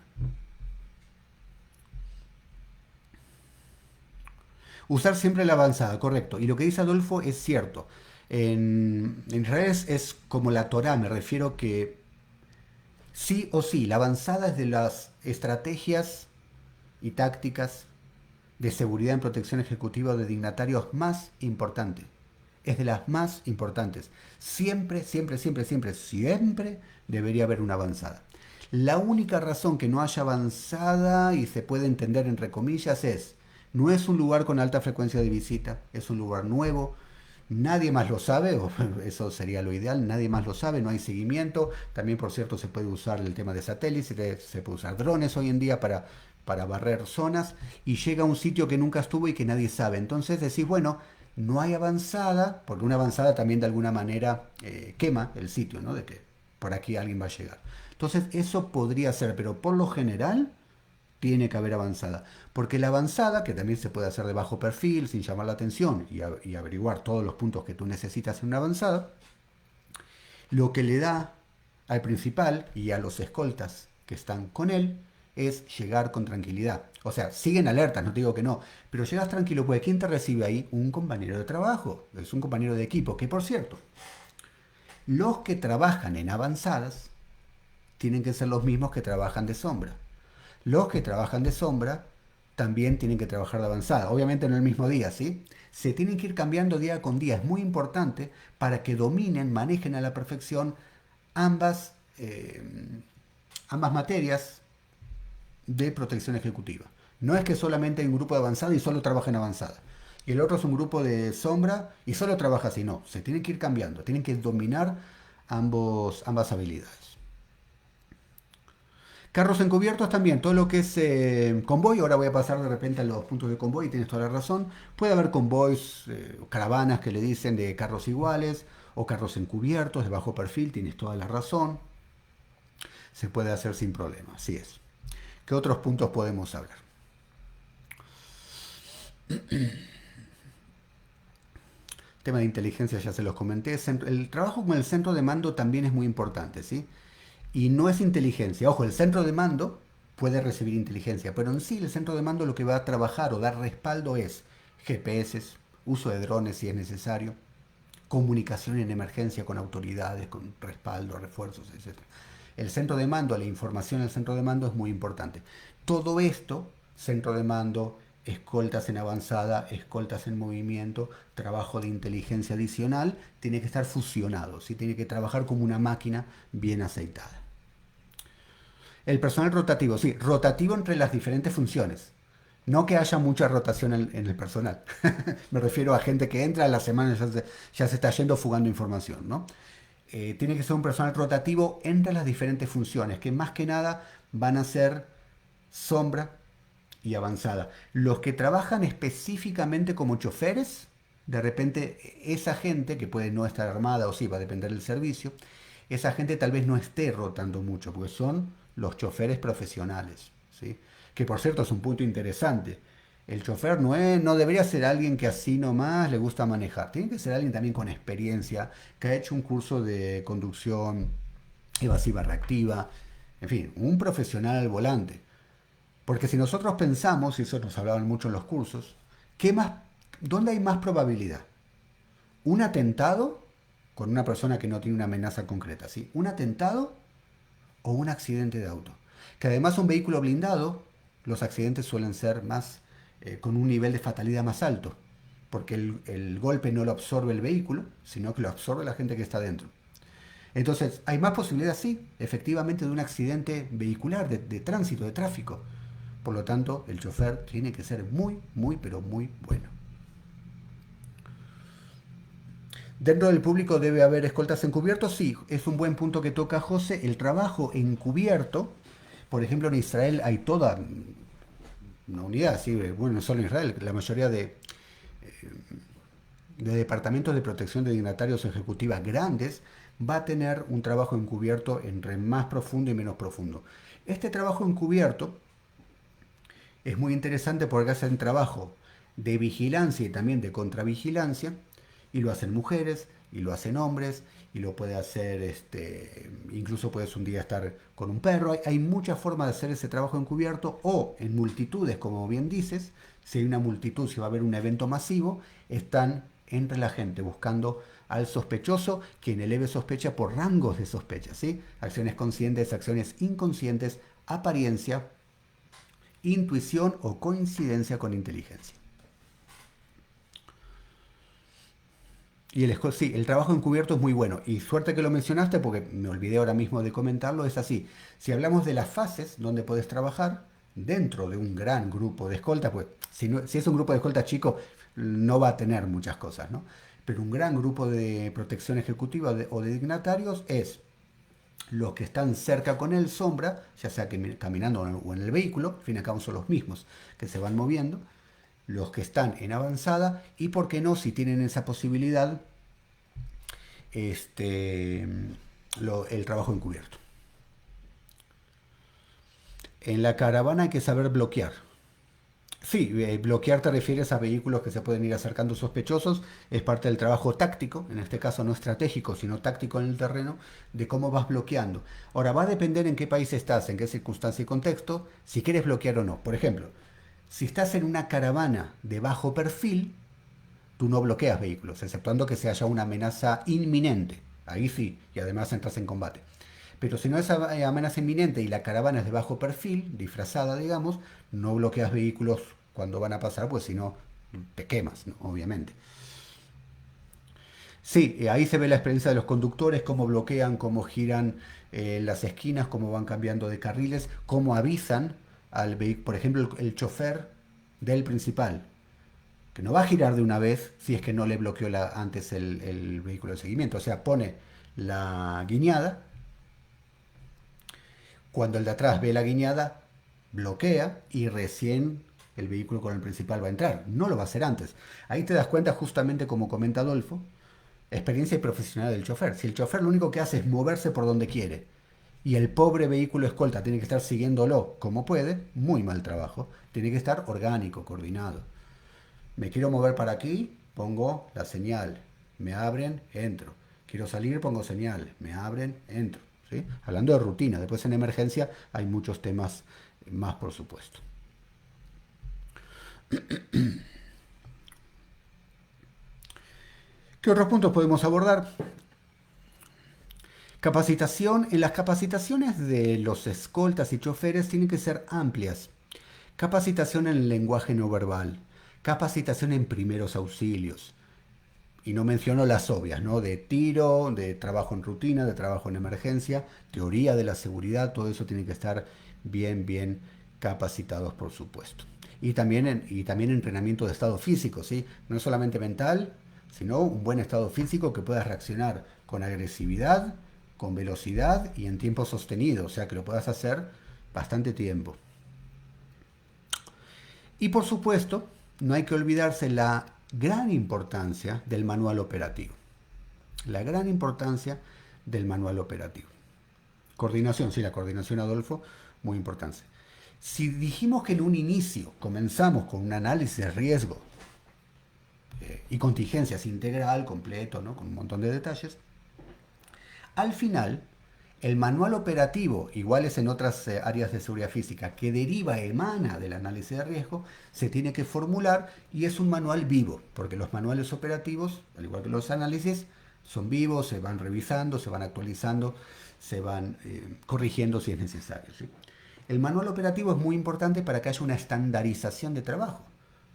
Usar siempre la avanzada, correcto. Y lo que dice Adolfo es cierto. En redes es como la Torah, me refiero que sí o sí, la avanzada es de las estrategias y tácticas de seguridad en protección ejecutiva de dignatarios más importante. Es de las más importantes. Siempre, siempre, siempre, siempre, siempre debería haber una avanzada. La única razón que no haya avanzada, y se puede entender entre comillas, no es un lugar con alta frecuencia de visita, es un lugar nuevo, nadie más lo sabe, o eso sería lo ideal, nadie más lo sabe, no hay seguimiento. También, por cierto, se puede usar el tema de satélites, se puede usar drones hoy en día para barrer zonas, y llega a un sitio que nunca estuvo y que nadie sabe. Entonces decís, bueno, no hay avanzada, porque una avanzada también de alguna manera quema el sitio, ¿no? De que por aquí alguien va a llegar. Entonces eso podría ser, pero por lo general tiene que haber avanzada. Porque la avanzada, que también se puede hacer de bajo perfil, sin llamar la atención y averiguar todos los puntos que tú necesitas en una avanzada, lo que le da al principal y a los escoltas que están con él es llegar con tranquilidad. O sea, siguen alertas, no te digo que no, pero llegas tranquilo, porque ¿quién te recibe ahí? Un compañero de trabajo, es un compañero de equipo, que por cierto, los que trabajan en avanzadas tienen que ser los mismos que trabajan de sombra. Los que trabajan de sombra también tienen que trabajar de avanzada, obviamente no el mismo día, ¿sí? Se tienen que ir cambiando día con día. Es muy importante para que dominen, manejen a la perfección ambas, ambas materias de protección ejecutiva. No es que solamente hay un grupo de avanzada y solo trabaja en avanzada. Y el otro es un grupo de sombra y solo trabaja así. No, se tienen que ir cambiando, tienen que dominar ambas habilidades. Carros encubiertos también, todo lo que es convoy, ahora voy a pasar de repente a los puntos de convoy y tienes toda la razón. Puede haber convoys, caravanas que le dicen de carros iguales o carros encubiertos de bajo perfil, tienes toda la razón. Se puede hacer sin problema, así es. ¿Qué otros puntos podemos hablar? Tema de inteligencia ya se los comenté. El trabajo con el centro de mando también es muy importante, ¿sí? Y no es inteligencia. Ojo, el centro de mando puede recibir inteligencia, pero en sí el centro de mando lo que va a trabajar o dar respaldo es GPS, uso de drones si es necesario, comunicación en emergencia con autoridades, con respaldo, refuerzos, etc. El centro de mando, la información del centro de mando es muy importante. Todo esto, centro de mando, escoltas en avanzada, escoltas en movimiento, trabajo de inteligencia adicional, tiene que estar fusionado, ¿sí? Tiene que trabajar como una máquina bien aceitada. El personal rotativo, sí, rotativo entre las diferentes funciones. No que haya mucha rotación en el personal. Me refiero a gente que entra a la semana ya se está yendo fugando información, ¿no? Tiene que ser un personal rotativo entre las diferentes funciones, que más que nada van a ser sombra y avanzada. Los que trabajan específicamente como choferes, de repente esa gente, que puede no estar armada o sí, va a depender del servicio, esa gente tal vez no esté rotando mucho, porque son los choferes profesionales, ¿sí? Que por cierto es un punto interesante. El chofer no debería ser alguien que así nomás le gusta manejar. Tiene que ser alguien también con experiencia, que ha hecho un curso de conducción evasiva reactiva. En fin, un profesional al volante. Porque si nosotros pensamos, y eso nos hablaban mucho en los cursos, ¿qué más, ¿dónde hay más probabilidad? ¿Un atentado con una persona que no tiene una amenaza concreta? ¿Sí? ¿Un atentado o un accidente de auto? Que además un vehículo blindado, los accidentes suelen ser más con un nivel de fatalidad más alto, porque el golpe no lo absorbe el vehículo, sino que lo absorbe la gente que está dentro. Entonces, hay más posibilidad, sí, efectivamente, de un accidente vehicular, de tránsito, de tráfico. Por lo tanto, el chofer tiene que ser muy, muy, pero muy bueno. Dentro del público debe haber escoltas encubiertos, sí, es un buen punto que toca José. El trabajo encubierto, por ejemplo, en Israel hay toda una unidad, sí, bueno, no solo en Israel, la mayoría de departamentos de protección de dignatarios ejecutivas grandes va a tener un trabajo encubierto entre más profundo y menos profundo. Este trabajo encubierto es muy interesante porque hacen trabajo de vigilancia y también de contravigilancia, y lo hacen mujeres, y lo hacen hombres, y lo puede hacer, incluso puedes un día estar con un perro. Hay muchas formas de hacer ese trabajo encubierto, o en multitudes, como bien dices, si hay una multitud, si va a haber un evento masivo, están entre la gente buscando al sospechoso, quien eleve sospecha por rangos de sospecha, ¿sí? Acciones conscientes, acciones inconscientes, apariencia, intuición o coincidencia con inteligencia. Y sí, el trabajo encubierto es muy bueno. Y suerte que lo mencionaste porque me olvidé ahora mismo de comentarlo. Es así. Si hablamos de las fases donde puedes trabajar dentro de un gran grupo de escoltas, pues si es un grupo de escoltas chico, no va a tener muchas cosas, ¿no? Pero un gran grupo de protección ejecutiva o de dignatarios es los que están cerca con el sombra, ya sea que caminando o en el vehículo, al fin y al cabo son los mismos que se van moviendo, los que están en avanzada y, por qué no, si tienen esa posibilidad, el trabajo encubierto. En la caravana hay que saber bloquear. Sí, bloquear te refieres a vehículos que se pueden ir acercando sospechosos, es parte del trabajo táctico, en este caso no estratégico, sino táctico en el terreno, de cómo vas bloqueando. Ahora, va a depender en qué país estás, en qué circunstancia y contexto, si quieres bloquear o no. Por ejemplo, si estás en una caravana de bajo perfil, tú no bloqueas vehículos, exceptuando que se haya una amenaza inminente. Ahí sí, y además entras en combate. Pero si no es amenaza inminente y la caravana es de bajo perfil, disfrazada, digamos, no bloqueas vehículos cuando van a pasar, pues si no, te quemas, ¿no? Obviamente. Sí, ahí se ve la experiencia de los conductores, cómo bloquean, cómo giran las esquinas, cómo van cambiando de carriles, cómo avisan al vehículo, por ejemplo, el chofer del principal, que no va a girar de una vez si es que no le bloqueó antes el vehículo de seguimiento. O sea, pone la guiñada, cuando el de atrás ve la guiñada, bloquea y recién el vehículo con el principal va a entrar. No lo va a hacer antes. Ahí te das cuenta justamente como comenta Adolfo, experiencia y profesional del chofer. Si el chofer lo único que hace es moverse por donde quiere y el pobre vehículo escolta tiene que estar siguiéndolo como puede, muy mal trabajo. Tiene que estar orgánico, coordinado. Me quiero mover para aquí, pongo la señal. Me abren, entro. Quiero salir, pongo señal. Me abren, entro. ¿Sí? Hablando de rutina. Después en emergencia hay muchos temas más, por supuesto. ¿Qué otros puntos podemos abordar? Capacitación. En las capacitaciones de los escoltas y choferes tienen que ser amplias. Capacitación en el lenguaje no verbal. Capacitación en primeros auxilios. Y no menciono las obvias, ¿no? De tiro, de trabajo en rutina, de trabajo en emergencia, teoría de la seguridad, todo eso tiene que estar bien, bien capacitados, por supuesto. Y también entrenamiento de estado físico, ¿sí? No es solamente mental, sino un buen estado físico que puedas reaccionar con agresividad, con velocidad y en tiempo sostenido, o sea, que lo puedas hacer bastante tiempo. Y por supuesto, no hay que olvidarse la gran importancia del manual operativo. La gran importancia del manual operativo. Coordinación, sí, la coordinación, Adolfo, muy importante. Si dijimos que en un inicio comenzamos con un análisis de riesgo y contingencias integral, completo, ¿no? Con un montón de detalles, al final el manual operativo, iguales en otras áreas de seguridad física, que deriva, emana del análisis de riesgo, se tiene que formular y es un manual vivo, porque los manuales operativos, al igual que los análisis, son vivos, se van revisando, se van actualizando, se van corrigiendo si es necesario. ¿Sí? El manual operativo es muy importante para que haya una estandarización de trabajo.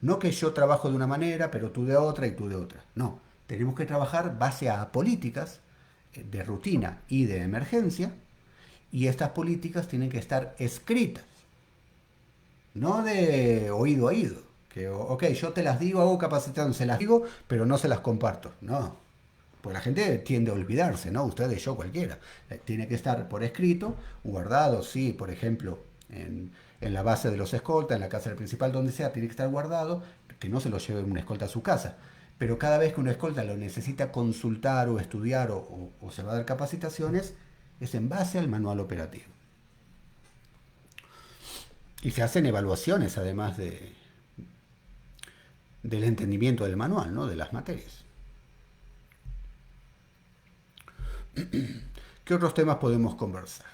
No que yo trabajo de una manera, pero tú de otra y tú de otra. No, tenemos que trabajar base a políticas de rutina y de emergencia, y estas políticas tienen que estar escritas, no de oído a oído. Que, ok, yo te las digo, hago capacitación, se las digo, pero no se las comparto. No, pues la gente tiende a olvidarse, ¿no? Ustedes, yo, cualquiera. Tiene que estar por escrito, guardado, sí, por ejemplo, en la base de los escoltas, en la casa del principal, donde sea, tiene que estar guardado, que no se lo lleve un escolta a su casa. Pero cada vez que un escolta lo necesita consultar o estudiar o se va a dar capacitaciones, es en base al manual operativo. Y se hacen evaluaciones, además del entendimiento del manual, ¿no? De las materias. ¿Qué otros temas podemos conversar?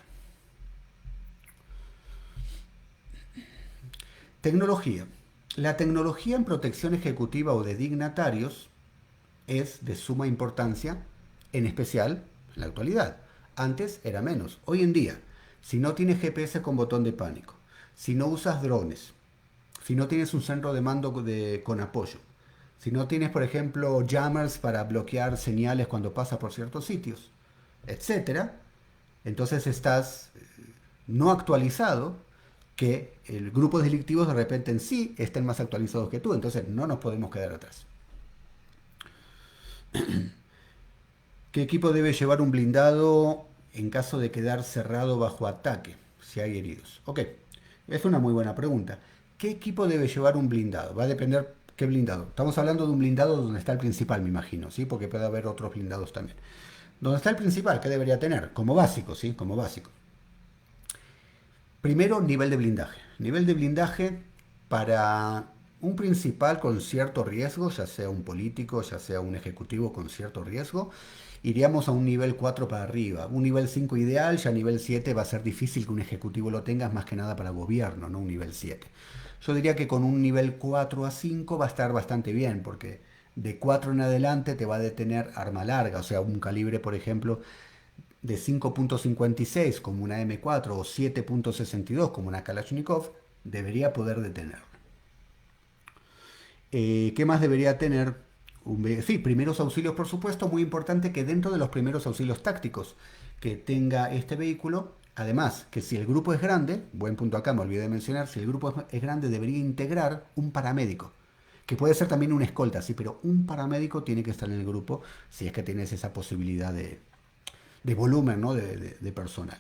Tecnología. La tecnología en protección ejecutiva o de dignatarios es de suma importancia, en especial en la actualidad. Antes era menos. Hoy en día, si no tienes GPS con botón de pánico, si no usas drones, si no tienes un centro de mando con apoyo, si no tienes, por ejemplo, jammers para bloquear señales cuando pasas por ciertos sitios, etcétera, entonces estás no actualizado, que el grupo delictivos de repente en sí estén más actualizados que tú, entonces no nos podemos quedar atrás. ¿Qué equipo debe llevar un blindado en caso de quedar cerrado bajo ataque, si hay heridos? Ok, es una muy buena pregunta. ¿Qué equipo debe llevar un blindado? Va a depender qué blindado. Estamos hablando de un blindado donde está el principal, me imagino, ¿sí? Porque puede haber otros blindados también. ¿Dónde está el principal? ¿Qué debería tener? Como básico, ¿sí? Como básico. Primero, nivel de blindaje. Nivel de blindaje para un principal con cierto riesgo, ya sea un político, ya sea un ejecutivo con cierto riesgo, iríamos a un nivel 4 para arriba. Un nivel 5 ideal, ya nivel 7 va a ser difícil que un ejecutivo lo tenga, más que nada para gobierno, no un nivel 7. Yo diría que con un nivel 4 a 5 va a estar bastante bien, porque de 4 en adelante te va a detener arma larga, o sea, un calibre, por ejemplo, de 5.56 como una M4 o 7.62 como una Kalashnikov, debería poder detenerlo. ¿Qué más debería tener? Sí, primeros auxilios, por supuesto, muy importante que dentro de los primeros auxilios tácticos que tenga este vehículo, además que si el grupo es grande, buen punto acá, me olvidé de mencionar, si el grupo es grande debería integrar un paramédico, que puede ser también un escolta, sí, pero un paramédico tiene que estar en el grupo si es que tienes esa posibilidad de volumen, ¿no? De personal.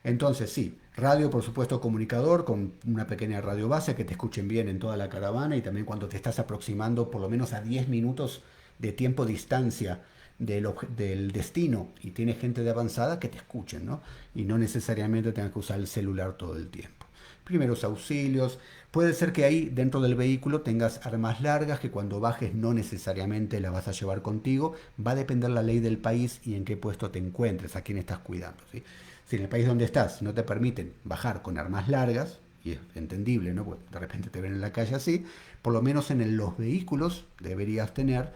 Entonces, sí, radio, por supuesto, comunicador con una pequeña radio base que te escuchen bien en toda la caravana y también cuando te estás aproximando por lo menos a 10 minutos de tiempo distancia del destino y tienes gente de avanzada que te escuchen, ¿no? Y no necesariamente tengas que usar el celular todo el tiempo. Primeros auxilios. Puede ser que ahí dentro del vehículo tengas armas largas que cuando bajes no necesariamente las vas a llevar contigo. Va a depender la ley del país y en qué puesto te encuentres, a quién estás cuidando, ¿sí? Si en el país donde estás no te permiten bajar con armas largas, y es entendible, ¿no? Pues de repente te ven en la calle así, por lo menos en los vehículos deberías tener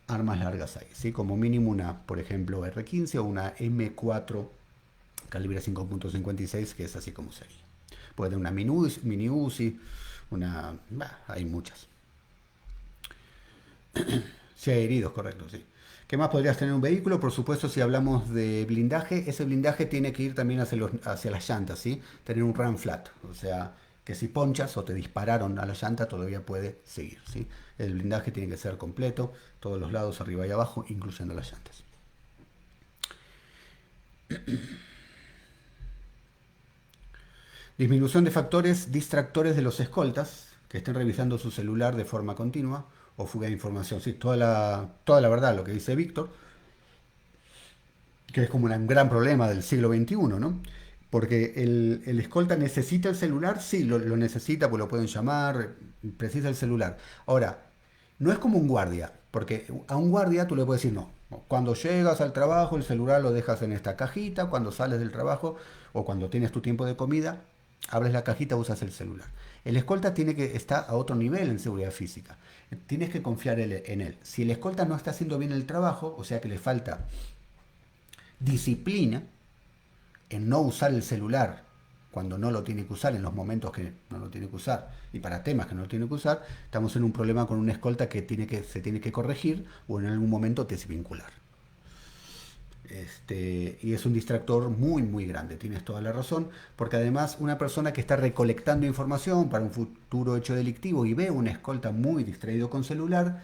armas largas ahí, ¿sí? Como mínimo una, por ejemplo, R15 o una M4 calibre 5.56, que es así como sería. Puede tener una mini UCI, una... hay muchas. Si hay heridos, correcto, sí. ¿Qué más podrías tener un vehículo? Por supuesto, si hablamos de blindaje, ese blindaje tiene que ir también hacia las llantas, ¿sí? Tener un run flat, o sea, que si ponchas o te dispararon a la llanta todavía puede seguir, ¿sí? El blindaje tiene que ser completo, todos los lados, arriba y abajo, incluyendo las llantas. Disminución de factores distractores de los escoltas que estén revisando su celular de forma continua o fuga de información. Sí, toda la verdad, lo que dice Víctor, que es como un gran problema del siglo XXI, ¿no? Porque el escolta necesita el celular, sí, lo necesita, pues lo pueden llamar, precisa el celular. Ahora, no es como un guardia, porque a un guardia tú le puedes decir no. Cuando llegas al trabajo, el celular lo dejas en esta cajita, cuando sales del trabajo o cuando tienes tu tiempo de comida, abres la cajita, usas el celular. El escolta tiene que estar a otro nivel en seguridad física. Tienes que confiar en él. Si el escolta no está haciendo bien el trabajo, o sea que le falta disciplina en no usar el celular cuando no lo tiene que usar, en los momentos que no lo tiene que usar y para temas que no lo tiene que usar, estamos en un problema con una escolta que se tiene que corregir o en algún momento desvincular. Y es un distractor muy, muy grande, tienes toda la razón, porque además una persona que está recolectando información para un futuro hecho delictivo y ve una escolta muy distraído con celular,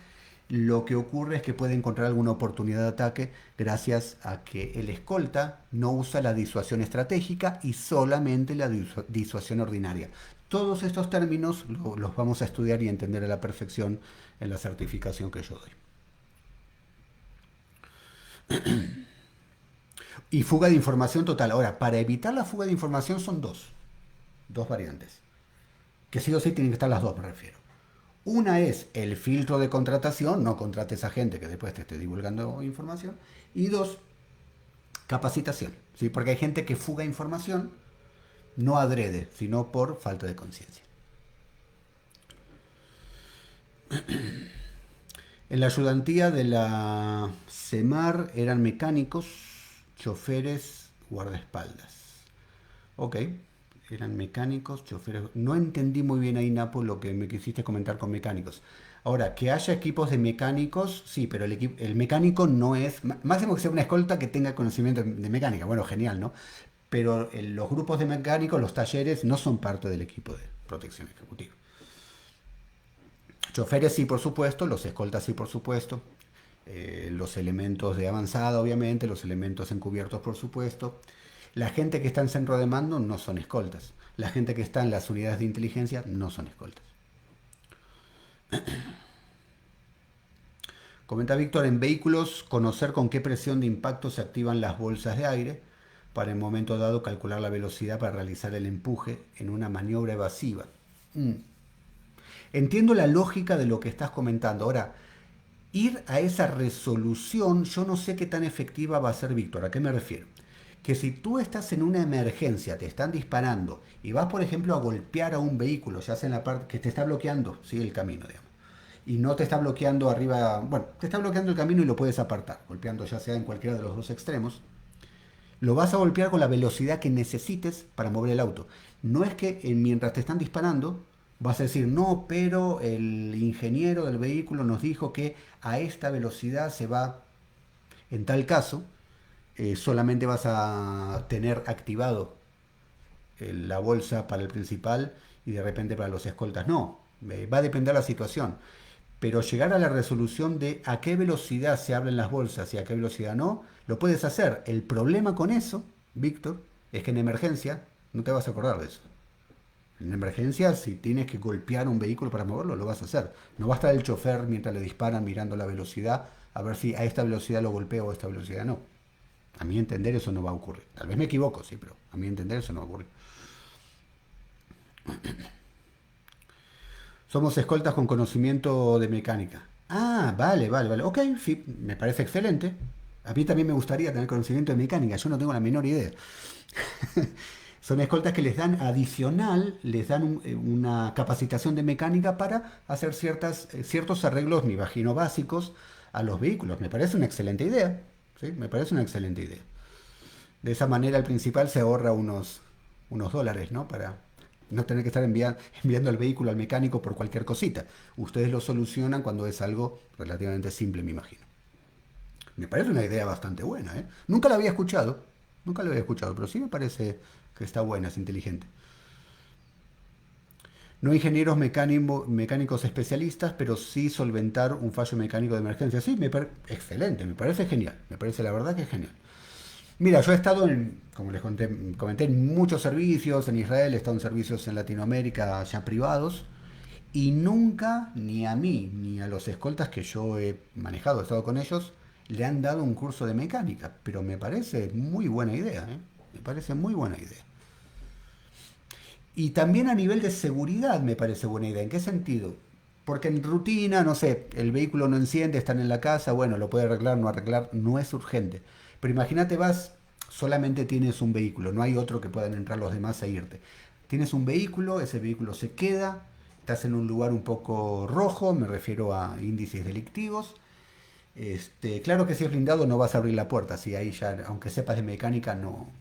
lo que ocurre es que puede encontrar alguna oportunidad de ataque gracias a que el escolta no usa la disuasión estratégica y solamente la disuasión ordinaria. Todos estos términos los vamos a estudiar y entender a la perfección en la certificación que yo doy. Y fuga de información total. Ahora, para evitar la fuga de información son dos variantes. Que sí o sí tienen que estar las dos, me refiero. Una es el filtro de contratación, no contrates a gente que después te esté divulgando información. Y dos, capacitación, ¿sí? Porque hay gente que fuga información no adrede, sino por falta de conciencia. En la ayudantía de la CEMAR eran mecánicos, choferes, guardaespaldas. Ok, eran mecánicos, choferes. No entendí muy bien ahí, Napo, lo que me quisiste comentar con mecánicos. Ahora, que haya equipos de mecánicos, sí, pero el mecánico no es. Máximo que sea una escolta que tenga conocimiento de mecánica. Bueno, genial, ¿no? Pero los grupos de mecánicos, los talleres, no son parte del equipo de protección ejecutiva. Choferes sí, por supuesto, los escoltas sí, por supuesto, los elementos de avanzada, obviamente, los elementos encubiertos, por supuesto. La gente que está en centro de mando no son escoltas. La gente que está en las unidades de inteligencia no son escoltas. Comenta Víctor, en vehículos, conocer con qué presión de impacto se activan las bolsas de aire para en momento dado calcular la velocidad para realizar el empuje en una maniobra evasiva. Entiendo la lógica de lo que estás comentando. Ahora, ir a esa resolución, yo no sé qué tan efectiva va a ser, Víctor. ¿A qué me refiero? Que si tú estás en una emergencia, te están disparando y vas, por ejemplo, a golpear a un vehículo, ya sea en la parte que te está bloqueando, ¿sí? El camino, digamos. Y no te está bloqueando arriba, bueno, te está bloqueando el camino y lo puedes apartar, golpeando ya sea en cualquiera de los dos extremos. Lo vas a golpear con la velocidad que necesites para mover el auto. No es que mientras te están disparando, Vas a decir, no, pero el ingeniero del vehículo nos dijo que a esta velocidad se va. En tal caso, solamente vas a tener activado la bolsa para el principal y de repente para los escoltas no. Va a depender de la situación. Pero llegar a la resolución de a qué velocidad se abren las bolsas y a qué velocidad no, lo puedes hacer. El problema con eso, Víctor, es que en emergencia no te vas a acordar de eso. En emergencia, si tienes que golpear un vehículo para moverlo, lo vas a hacer. No va a estar el chofer mientras le disparan mirando la velocidad a ver si a esta velocidad lo golpeo o a esta velocidad no. A mi entender eso no va a ocurrir. Tal vez me equivoco, sí, pero a mi entender eso no va a ocurrir. Somos escoltas con conocimiento de mecánica. Ah, vale, vale, vale. Ok, sí, me parece excelente. A mí también me gustaría tener conocimiento de mecánica. Yo no tengo la menor idea. Son escoltas que les dan adicional, les dan una capacitación de mecánica para hacer ciertos arreglos, me imagino, básicos a los vehículos. Me parece una excelente idea. ¿Sí? Me parece una excelente idea. De esa manera el principal se ahorra unos dólares, ¿no? Para no tener que estar enviando el vehículo al mecánico por cualquier cosita. Ustedes lo solucionan cuando es algo relativamente simple, me imagino. Me parece una idea bastante buena, ¿eh? Nunca la había escuchado, pero sí me parece que está buena, es inteligente. No ingenieros mecánicos especialistas, pero sí solventar un fallo mecánico de emergencia. Sí, excelente, me parece genial. Me parece la verdad que es genial. Mira, yo he estado como les comenté, en muchos servicios en Israel, he estado en servicios en Latinoamérica ya privados, y nunca, ni a mí, ni a los escoltas que yo he manejado, he estado con ellos, le han dado un curso de mecánica. Pero me parece muy buena idea, ¿eh? Me parece muy buena idea. Y también a nivel de seguridad me parece buena idea. ¿En qué sentido? Porque en rutina, no sé, el vehículo no enciende, están en la casa, bueno, lo puede arreglar, no es urgente. Pero imagínate, solamente tienes un vehículo, no hay otro que puedan entrar los demás e irte. Tienes un vehículo, ese vehículo se queda, estás en un lugar un poco rojo, me refiero a índices delictivos. Claro que si es blindado no vas a abrir la puerta, si ahí ya, aunque sepas de mecánica, no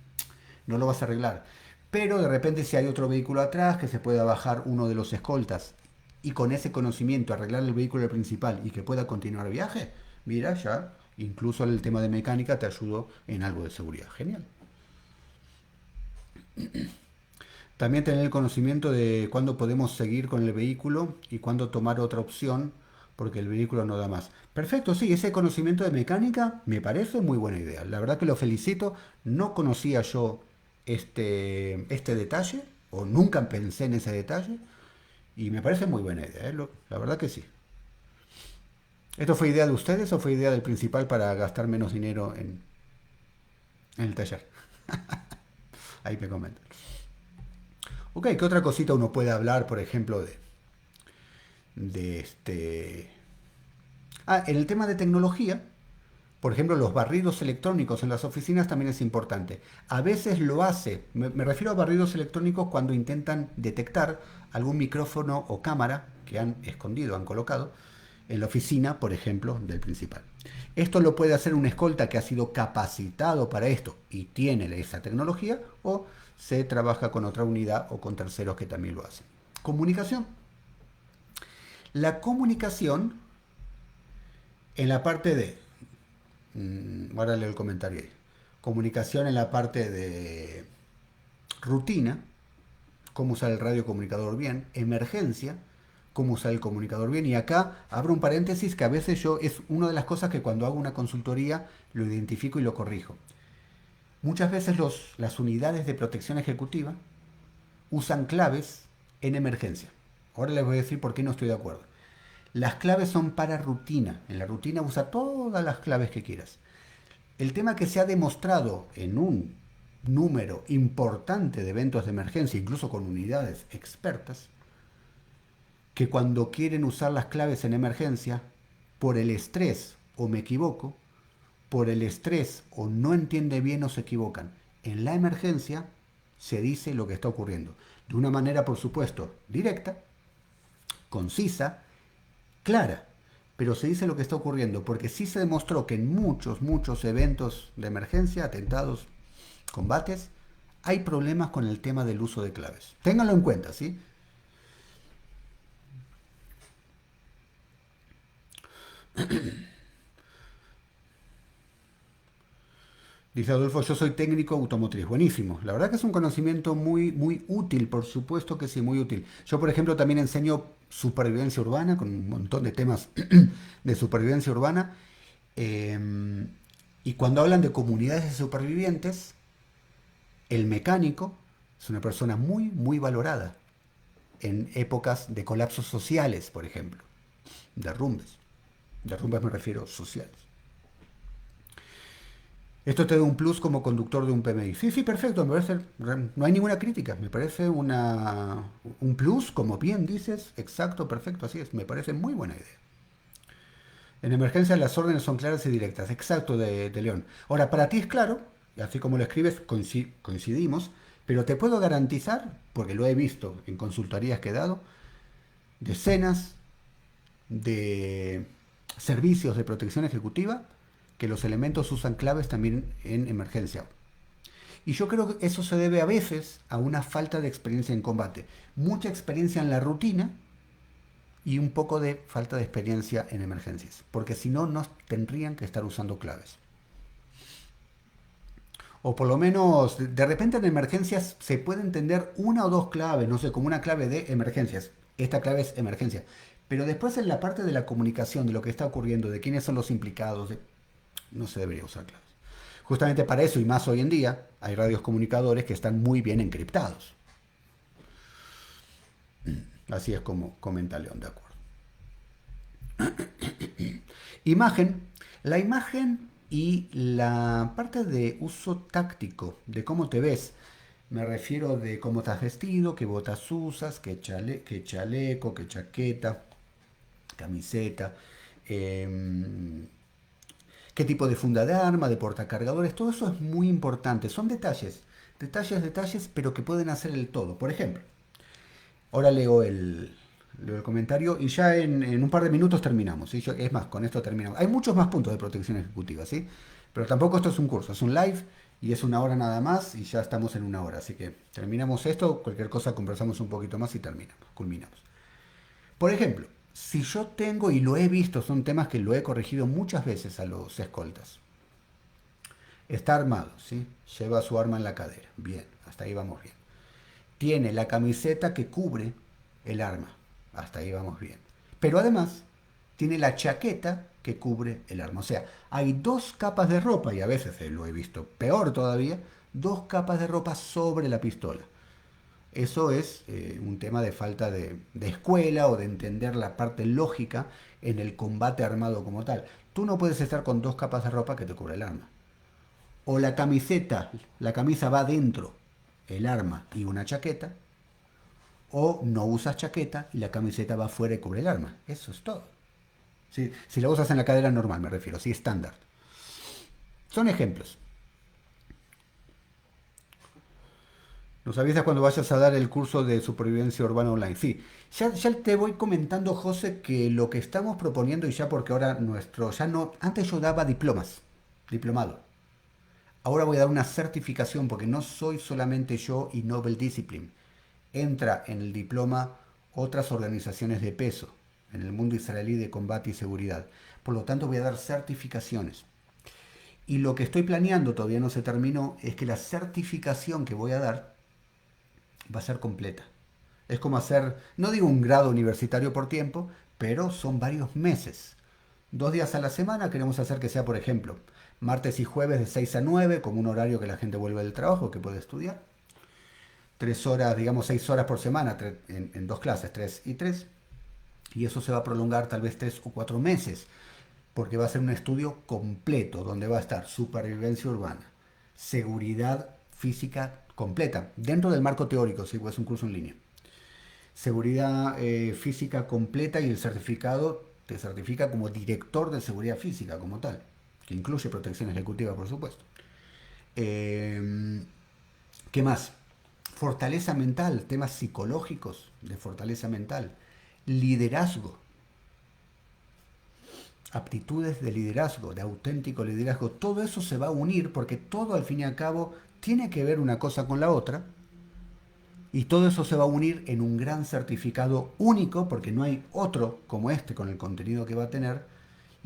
lo vas a arreglar. Pero de repente si hay otro vehículo atrás que se pueda bajar uno de los escoltas y con ese conocimiento arreglar el vehículo principal y que pueda continuar el viaje, mira, ya incluso el tema de mecánica te ayudó en algo de seguridad. Genial. También tener el conocimiento de cuándo podemos seguir con el vehículo y cuándo tomar otra opción porque el vehículo no da más. Perfecto, sí, ese conocimiento de mecánica me parece muy buena idea. La verdad que lo felicito. No conocía yo este detalle o nunca pensé en ese detalle y me parece muy buena idea, ¿eh? La verdad que sí. ¿Esto fue idea de ustedes o fue idea del principal para gastar menos dinero en el taller? Ahí me comentan. Ok, ¿qué otra cosita uno puede hablar, por ejemplo, de este... Ah, en el tema de tecnología, por ejemplo, los barridos electrónicos en las oficinas también es importante. A veces lo hace, me refiero a barridos electrónicos cuando intentan detectar algún micrófono o cámara que han escondido, han colocado en la oficina, por ejemplo, del principal. Esto lo puede hacer un escolta que ha sido capacitado para esto y tiene esa tecnología, o se trabaja con otra unidad o con terceros que también lo hacen. Comunicación. La comunicación en la parte de ahora leo el comentario ahí. Comunicación en la parte de rutina, cómo usar el radio comunicador bien, emergencia, cómo usar el comunicador bien. Y acá abro un paréntesis que a veces es una de las cosas que cuando hago una consultoría lo identifico y lo corrijo. Muchas veces las unidades de protección ejecutiva usan claves en emergencia. Ahora les voy a decir por qué no estoy de acuerdo. Las claves son para rutina. En la rutina usa todas las claves que quieras. El tema que se ha demostrado en un número importante de eventos de emergencia, incluso con unidades expertas, que cuando quieren usar las claves en emergencia, por el estrés o me equivoco, por el estrés o no entiende bien o se equivocan. En la emergencia se dice lo que está ocurriendo. De una manera, por supuesto, directa, concisa, clara, pero se dice lo que está ocurriendo, porque sí se demostró que en muchos eventos de emergencia, atentados, combates, hay problemas con el tema del uso de claves. Ténganlo en cuenta, ¿sí? Dice Adolfo, yo soy técnico automotriz. Buenísimo. La verdad que es un conocimiento muy, muy útil, por supuesto que sí, muy útil. Yo, por ejemplo, también enseño supervivencia urbana, con un montón de temas de supervivencia urbana. Eh, y cuando hablan de comunidades de supervivientes, el mecánico es una persona muy, muy valorada en épocas de colapsos sociales, por ejemplo. Derrumbes. Derrumbes me refiero sociales. Esto te da un plus como conductor de un PMI. Sí, sí, perfecto, me parece, no hay ninguna crítica, me parece un plus, como bien dices, exacto, perfecto, así es, me parece muy buena idea. En emergencia las órdenes son claras y directas, exacto, de León. Ahora, para ti es claro, y así como lo escribes, coincidimos, pero te puedo garantizar, porque lo he visto en consultorías que he dado, decenas de servicios de protección ejecutiva, que los elementos usan claves también en emergencia. Y yo creo que eso se debe a veces a una falta de experiencia en combate. Mucha experiencia en la rutina y un poco de falta de experiencia en emergencias. Porque si no, no tendrían que estar usando claves. O por lo menos, de repente en emergencias se puede entender una o dos claves, no sé, como una clave de emergencias. Esta clave es emergencia. Pero después en la parte de la comunicación, de lo que está ocurriendo, de quiénes son los implicados, no se debería usar claves. Justamente para eso, y más hoy en día, hay radios comunicadores que están muy bien encriptados. Así es como comenta León, de acuerdo. Imagen. La imagen y la parte de uso táctico, de cómo te ves. Me refiero de cómo estás vestido, qué botas usas, qué chaleco, qué chaqueta, camiseta, eh, qué tipo de funda de arma, de portacargadores. Todo eso es muy importante. Son detalles, detalles, detalles, pero que pueden hacer el todo. Por ejemplo, ahora leo el comentario y ya en un par de minutos terminamos. ¿Sí? Es más, con esto terminamos. Hay muchos más puntos de protección ejecutiva, ¿sí? Pero tampoco esto es un curso, es un live y es una hora nada más y ya estamos en una hora. Así que terminamos esto, cualquier cosa conversamos un poquito más y terminamos, culminamos. Por ejemplo, si yo tengo, y lo he visto, son temas que lo he corregido muchas veces a los escoltas. Está armado, ¿sí? Lleva su arma en la cadera. Bien, hasta ahí vamos bien. Tiene la camiseta que cubre el arma. Hasta ahí vamos bien. Pero además tiene la chaqueta que cubre el arma. O sea, hay dos capas de ropa, y a veces lo he visto peor todavía, dos capas de ropa sobre la pistola. Eso es un tema de falta de escuela o de entender la parte lógica en el combate armado como tal. Tú no puedes estar con dos capas de ropa que te cubre el arma. O la camiseta, la camisa va dentro, el arma y una chaqueta, o no usas chaqueta y la camiseta va afuera y cubre el arma. Eso es todo. Si la usas en la cadera normal, me refiero, sí, estándar. Son ejemplos. Nos avisas cuando vayas a dar el curso de supervivencia urbana online. Sí, ya te voy comentando, José, que lo que estamos proponiendo, y ya porque ahora ya no, antes yo daba diplomas, diplomado. Ahora voy a dar una certificación porque no soy solamente yo y Nobel Discipline. Entra en el diploma otras organizaciones de peso en el mundo israelí de combate y seguridad. Por lo tanto, voy a dar certificaciones. Y lo que estoy planeando, todavía no se terminó, es que la certificación que voy a dar va a ser completa. Es como hacer, no digo un grado universitario por tiempo, pero son varios meses. 2 días a la semana queremos hacer que sea, por ejemplo, martes y jueves de 6 a 9, como un horario que la gente vuelve del trabajo, que puede estudiar. 3 horas, digamos 6 horas por semana, en dos clases, 3 y 3. Y eso se va a prolongar tal vez 3 o 4 meses, porque va a ser un estudio completo, donde va a estar supervivencia urbana, seguridad física completa, dentro del marco teórico, si es un curso en línea. Seguridad física completa y el certificado te certifica como director de seguridad física como tal, que incluye protección ejecutiva, por supuesto. Eh, ¿Qué más? Fortaleza mental, temas psicológicos de fortaleza mental, liderazgo, aptitudes de liderazgo, de auténtico liderazgo, todo eso se va a unir porque todo al fin y al cabo tiene que ver una cosa con la otra y todo eso se va a unir en un gran certificado único porque no hay otro como este con el contenido que va a tener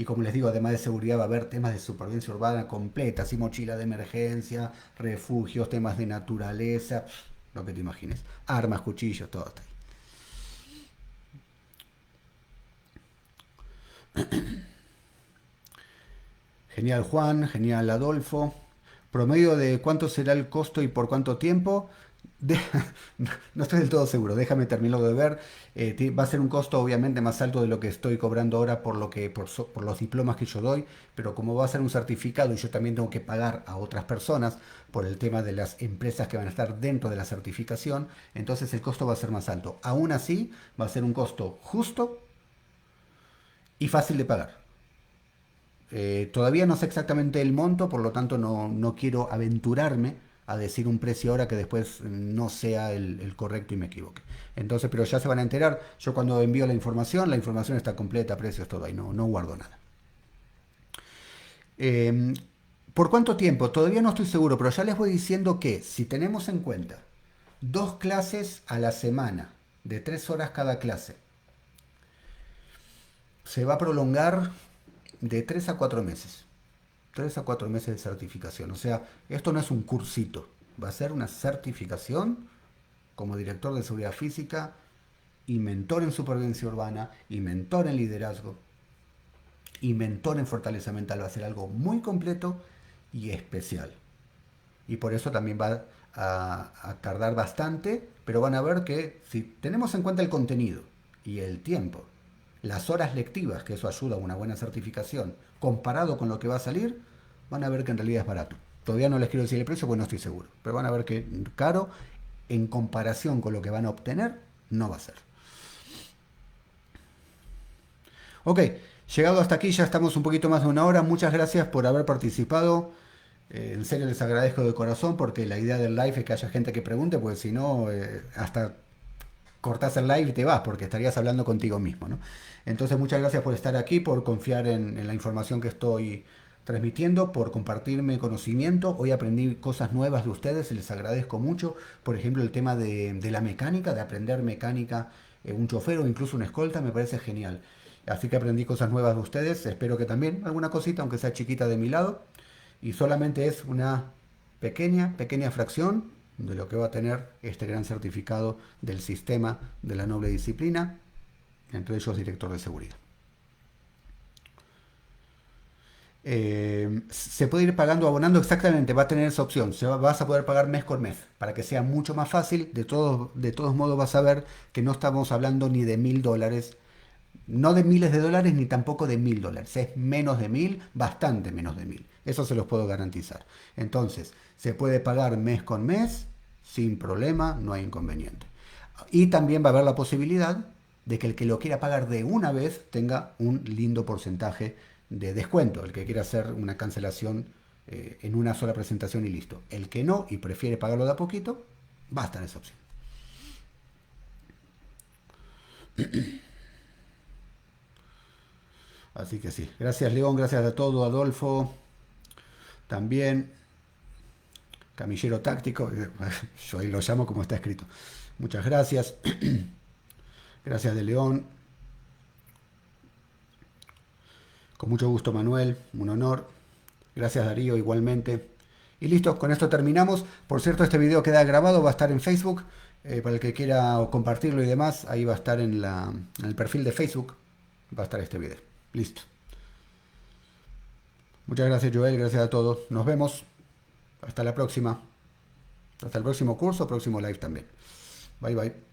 Y como les digo, además de seguridad va a haber temas de supervivencia urbana completa, así mochila de emergencia, refugios, temas de naturaleza, lo que te imagines. Armas, cuchillos, todo está ahí. Genial Juan, genial Adolfo. Promedio de cuánto será el costo y por cuánto tiempo. De- no estoy del todo seguro, déjame terminarlo de ver. Va a ser un costo obviamente más alto de lo que estoy cobrando ahora por, por los diplomas que yo doy, pero como va a ser un certificado y yo también tengo que pagar a otras personas por el tema de las empresas que van a estar dentro de la certificación, entonces el costo va a ser más alto. Aún así, va a ser un costo justo y fácil de pagar. Todavía no sé exactamente el monto, por lo tanto no quiero aventurarme a decir un precio ahora que después no sea el correcto y me equivoque. Entonces, pero ya se van a enterar. Yo cuando envío la información está completa, precios, todo ahí, no guardo nada. Eh, ¿Por cuánto tiempo? Todavía no estoy seguro, pero ya les voy diciendo que si tenemos en cuenta 2 clases a la semana, de 3 horas cada clase, se va a prolongar de 3 a 4 meses. 3 a 4 meses de certificación. O sea, esto no es un cursito, va a ser una certificación como director de seguridad física y mentor en supervivencia urbana y mentor en liderazgo y mentor en fortaleza mental. Va a ser algo muy completo y especial. Y por eso también va a tardar bastante, pero van a ver que si tenemos en cuenta el contenido y el tiempo, las horas lectivas, que eso ayuda a una buena certificación, comparado con lo que va a salir, van a ver que en realidad es barato. Todavía no les quiero decir el precio porque no estoy seguro, pero van a ver que caro en comparación con lo que van a obtener no va a ser. Ok, llegado hasta aquí ya estamos un poquito más de una hora. Muchas gracias por haber participado. En serio les agradezco de corazón porque la idea del live es que haya gente que pregunte, porque si no, hasta cortás el live y te vas porque estarías hablando contigo mismo, ¿no? Entonces muchas gracias por estar aquí, por confiar en la información que estoy transmitiendo, por compartirme conocimiento. Hoy aprendí cosas nuevas de ustedes y les agradezco mucho. Por ejemplo, el tema de la mecánica, de aprender mecánica, un chofer o incluso una escolta, me parece genial. Así que aprendí cosas nuevas de ustedes. Espero que también alguna cosita, aunque sea chiquita de mi lado. Y solamente es una pequeña fracción de lo que va a tener este gran certificado del sistema de la noble disciplina, entre ellos director de seguridad. Se puede ir pagando, abonando exactamente, va a tener esa opción, vas a poder pagar mes con mes, para que sea mucho más fácil. De todos modos vas a ver que no estamos hablando ni de $1000, no de miles de dólares ni tampoco de $1000, es menos de 1000, bastante menos de 1000, eso se los puedo garantizar. Entonces, se puede pagar mes con mes, sin problema, no hay inconveniente. Y también va a haber la posibilidad de que el que lo quiera pagar de una vez tenga un lindo porcentaje de descuento, el que quiera hacer una cancelación en una sola presentación y listo. El que no y prefiere pagarlo de a poquito, va a estar esa opción. Así que sí, gracias León, gracias a todo, Adolfo, también, camillero táctico, yo ahí lo llamo como está escrito. Muchas gracias, gracias de León, con mucho gusto Manuel, un honor, gracias Darío igualmente. Y listo, con esto terminamos. Por cierto, este video queda grabado, va a estar en Facebook, para el que quiera compartirlo y demás, ahí va a estar en el perfil de Facebook, va a estar este video. Listo. Muchas gracias Joel, gracias a todos. Nos vemos. Hasta la próxima. Hasta el próximo curso, próximo live también. Bye bye.